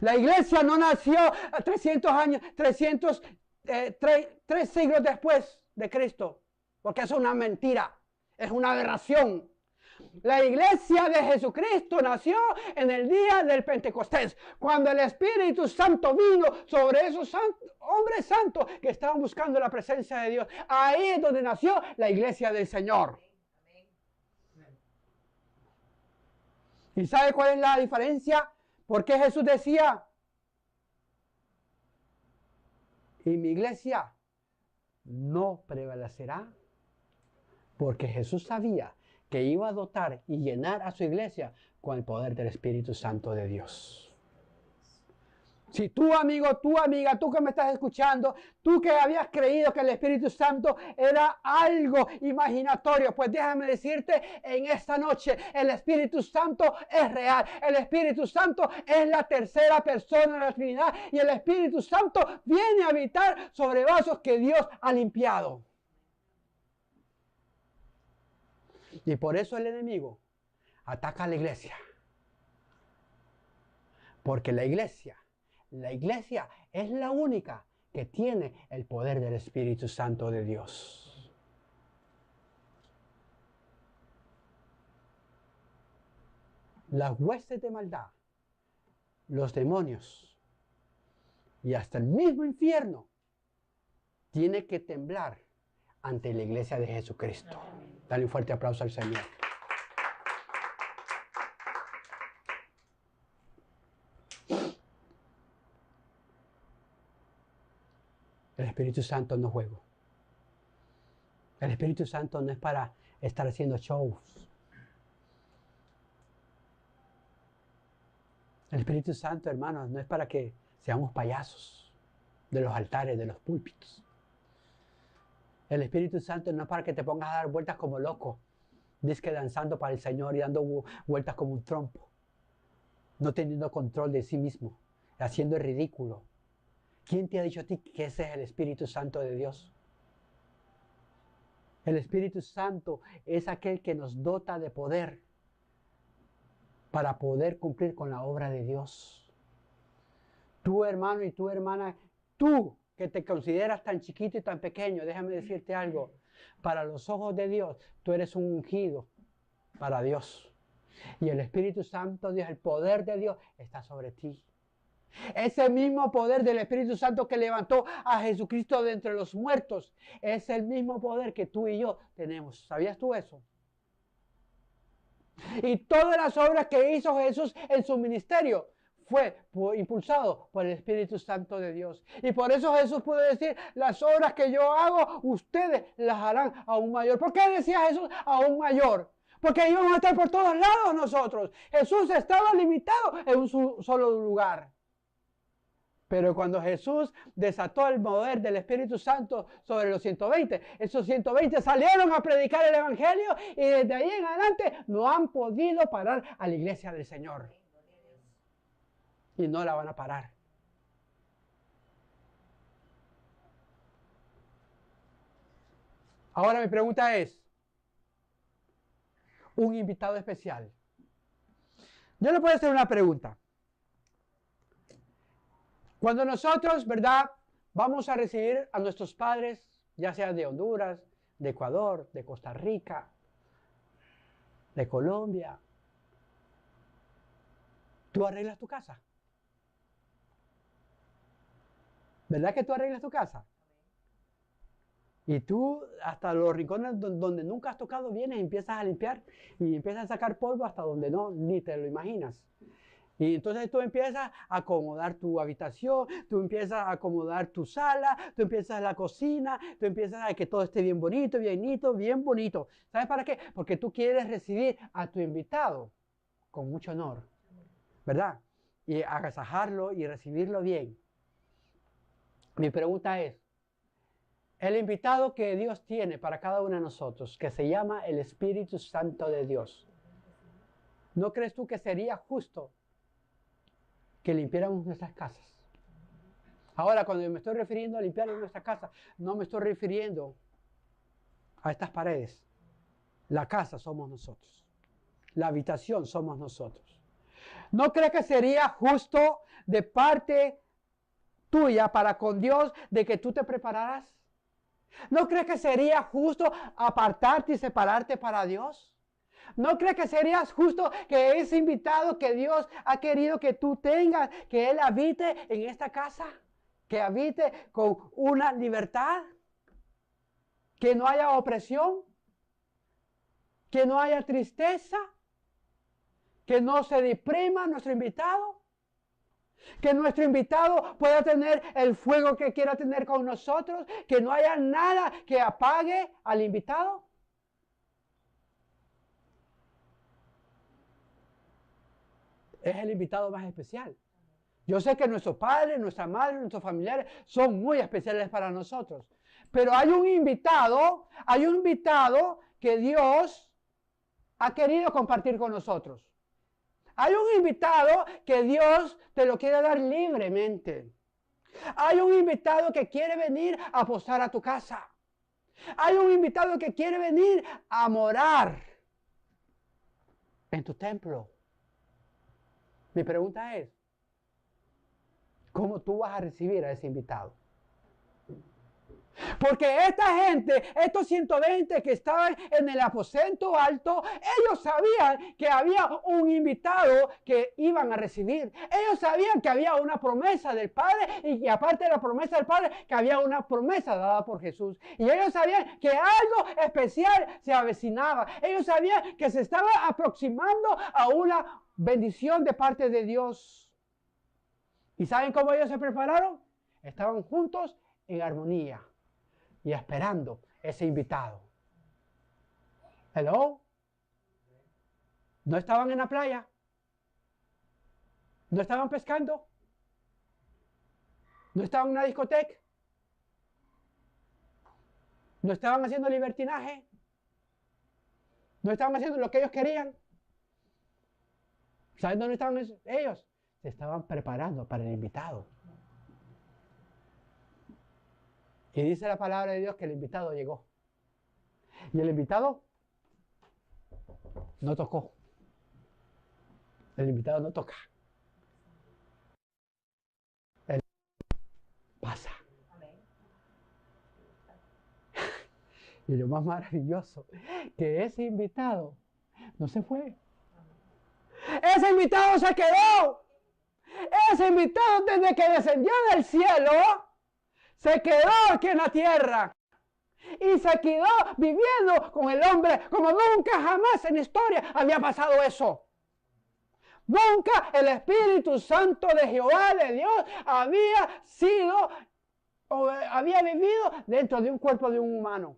La iglesia no nació 300 años, 3 siglos después de Cristo. Porque eso es una mentira, es una aberración. La iglesia de Jesucristo nació en el día del Pentecostés, cuando el Espíritu Santo vino sobre esos hombres santos que estaban buscando la presencia de Dios. Ahí es donde nació la iglesia del Señor. ¿Y sabe cuál es la diferencia? Porque Jesús decía, y mi iglesia no prevalecerá, porque Jesús sabía que iba a dotar y llenar a su iglesia con el poder del Espíritu Santo de Dios. Si tú, amigo, tú, amiga, tú que me estás escuchando, tú que habías creído que el Espíritu Santo era algo imaginatorio, pues déjame decirte en esta noche, el Espíritu Santo es real. El Espíritu Santo es la tercera persona de la Trinidad y el Espíritu Santo viene a habitar sobre vasos que Dios ha limpiado. Y por eso el enemigo ataca a la iglesia. Porque la iglesia es la única que tiene el poder del Espíritu Santo de Dios. Las huestes de maldad, los demonios y hasta el mismo infierno tiene que temblar ante la iglesia de Jesucristo. Dale un fuerte aplauso al Señor. El Espíritu Santo no es juego. El Espíritu Santo no es para estar haciendo shows. El Espíritu Santo, hermanos, no es para que seamos payasos de los altares, de los púlpitos. El Espíritu Santo no es para que te pongas a dar vueltas como loco, disque danzando para el Señor y dando vueltas como un trompo, no teniendo control de sí mismo, haciendo el ridículo. ¿Quién te ha dicho a ti que ese es el Espíritu Santo de Dios? El Espíritu Santo es aquel que nos dota de poder para poder cumplir con la obra de Dios. Tú, hermano, y tu hermana, tú que te consideras tan chiquito y tan pequeño, déjame decirte algo. Para los ojos de Dios, tú eres un ungido para Dios. Y el Espíritu Santo, Dios, el poder de Dios está sobre ti. Ese mismo poder del Espíritu Santo que levantó a Jesucristo de entre los muertos, es el mismo poder que tú y yo tenemos. ¿Sabías tú eso? Y todas las obras que hizo Jesús en su ministerio fue impulsado por el Espíritu Santo de Dios. Y por eso Jesús pudo decir, las obras que yo hago, ustedes las harán aún mayor. ¿Por qué decía Jesús aún mayor? Porque íbamos a estar por todos lados nosotros. Jesús estaba limitado en un solo lugar. Pero cuando Jesús desató el poder del Espíritu Santo sobre los 120, esos 120 salieron a predicar el Evangelio y desde ahí en adelante no han podido parar a la iglesia del Señor. Y no la van a parar. Ahora mi pregunta es, un invitado especial. Yo le puedo hacer una pregunta. Cuando nosotros, ¿verdad?, vamos a recibir a nuestros padres, ya sea de Honduras, de Ecuador, de Costa Rica, de Colombia, tú arreglas tu casa. ¿Verdad que tú arreglas tu casa? Y tú hasta los rincones donde nunca has tocado vienes y empiezas a limpiar y empiezas a sacar polvo hasta donde no, ni te lo imaginas. Y entonces tú empiezas a acomodar tu habitación, tú empiezas a acomodar tu sala, tú empiezas la cocina, tú empiezas a que todo esté bien bonito, bien bonito. ¿Sabes para qué? Porque tú quieres recibir a tu invitado con mucho honor, ¿verdad? Y agasajarlo y recibirlo bien. Mi pregunta es, el invitado que Dios tiene para cada uno de nosotros, que se llama el Espíritu Santo de Dios, ¿no crees tú que sería justo que limpiáramos nuestras casas? Ahora, cuando me estoy refiriendo a limpiar nuestra casa, no me estoy refiriendo a estas paredes. La casa somos nosotros. La habitación somos nosotros. ¿No crees que sería justo de parte tuya para con Dios de que tú te prepararas? ¿No crees que sería justo apartarte y separarte para Dios? ¿No crees que sería justo que ese invitado que Dios ha querido que tú tengas, que Él habite en esta casa? Que habite con una libertad, que no haya opresión, que no haya tristeza, que no se deprima nuestro invitado, que nuestro invitado pueda tener el fuego que quiera tener con nosotros, que no haya nada que apague al invitado. Es el invitado más especial. Yo sé que nuestros padres, nuestra madre, nuestros familiares son muy especiales para nosotros. Pero hay un invitado que Dios ha querido compartir con nosotros. Hay un invitado que Dios te lo quiere dar libremente. Hay un invitado que quiere venir a posar a tu casa. Hay un invitado que quiere venir a morar en tu templo. Mi pregunta es, ¿cómo tú vas a recibir a ese invitado? Porque esta gente, estos 120 que estaban en el aposento alto, ellos sabían que había un invitado que iban a recibir. Ellos sabían que había una promesa del Padre y que aparte de la promesa del Padre, que había una promesa dada por Jesús. Y ellos sabían que algo especial se avecinaba. Ellos sabían que se estaba aproximando a una bendición de parte de Dios. ¿Y saben cómo ellos se prepararon? Estaban juntos en armonía y esperando ese invitado. Hello. No estaban en la playa. No estaban pescando. No estaban en una discoteca. No estaban haciendo libertinaje. No estaban haciendo lo que ellos querían. ¿Saben dónde estaban ellos? Se estaban preparando para el invitado. Y dice la palabra de Dios que el invitado llegó. Y el invitado no tocó. El invitado no toca. Él pasa. Y lo más maravilloso, que ese invitado no se fue. Ese invitado se quedó. Ese invitado desde que descendió del cielo, se quedó aquí en la tierra. Y se quedó viviendo con el hombre como nunca jamás en la historia había pasado eso. Nunca el Espíritu Santo de Jehová, de Dios, había sido o había vivido dentro de un cuerpo de un humano.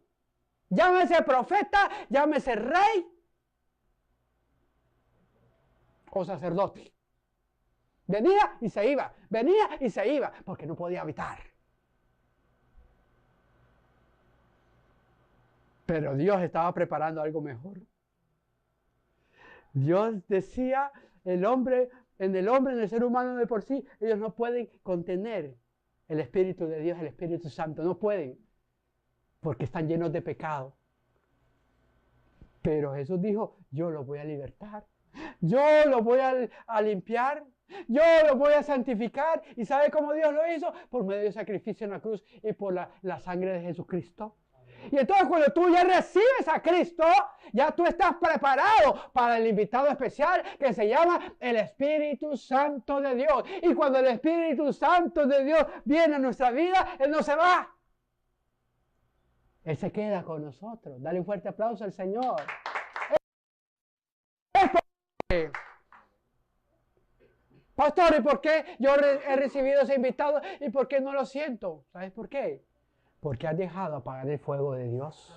Llámese profeta, llámese rey o sacerdote. Venía y se iba, venía y se iba, porque no podía habitar. Pero Dios estaba preparando algo mejor. Dios decía, en el hombre, en el ser humano de por sí, ellos no pueden contener el Espíritu de Dios, el Espíritu Santo, no pueden, porque están llenos de pecado. Pero Jesús dijo, yo los voy a libertar, yo los voy a limpiar, yo los voy a santificar. ¿Y sabe cómo Dios lo hizo? Por medio del sacrificio en la cruz y por la sangre de Jesucristo. Y entonces cuando tú ya recibes a Cristo, ya tú estás preparado para el invitado especial que se llama el Espíritu Santo de Dios. Y cuando el Espíritu Santo de Dios viene a nuestra vida, Él no se va. Él se queda con nosotros. Dale un fuerte aplauso al Señor. Pastor, ¿y por qué yo he recibido ese invitado y por qué no lo siento? ¿Sabes por qué? Porque has dejado apagar el fuego de Dios.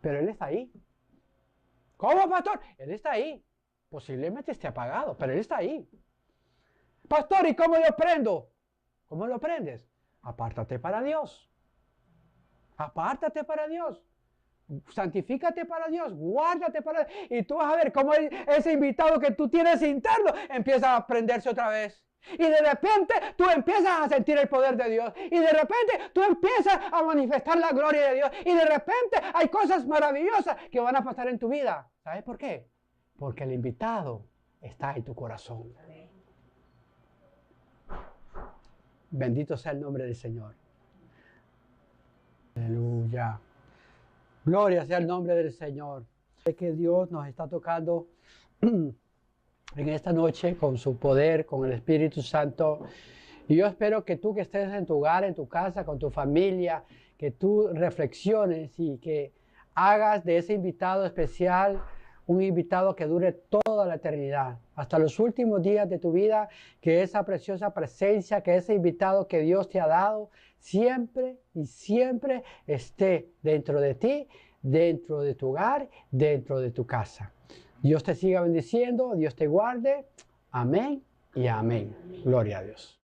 Pero Él está ahí. ¿Cómo, pastor? Él está ahí. Posiblemente esté apagado, pero Él está ahí. Pastor, ¿y cómo lo prendo? ¿Cómo lo prendes? Apártate para Dios. Apártate para Dios. Santifícate para Dios. Guárdate para Dios. Y tú vas a ver cómo ese invitado que tú tienes interno empieza a prenderse otra vez. Y de repente tú empiezas a sentir el poder de Dios. Y de repente tú empiezas a manifestar la gloria de Dios. Y de repente hay cosas maravillosas que van a pasar en tu vida. ¿Sabes por qué? Porque el invitado está en tu corazón. Bendito sea el nombre del Señor. Aleluya. Gloria sea el nombre del Señor. Sé que Dios nos está tocando en esta noche con su poder, con el Espíritu Santo. Y yo espero que tú que estés en tu hogar, en tu casa, con tu familia, que tú reflexiones y que hagas de ese invitado especial un invitado que dure toda la eternidad, hasta los últimos días de tu vida, que esa preciosa presencia, que ese invitado que Dios te ha dado, siempre y siempre esté dentro de ti, dentro de tu hogar, dentro de tu casa. Dios te siga bendiciendo, Dios te guarde. Amén y amén. Gloria a Dios.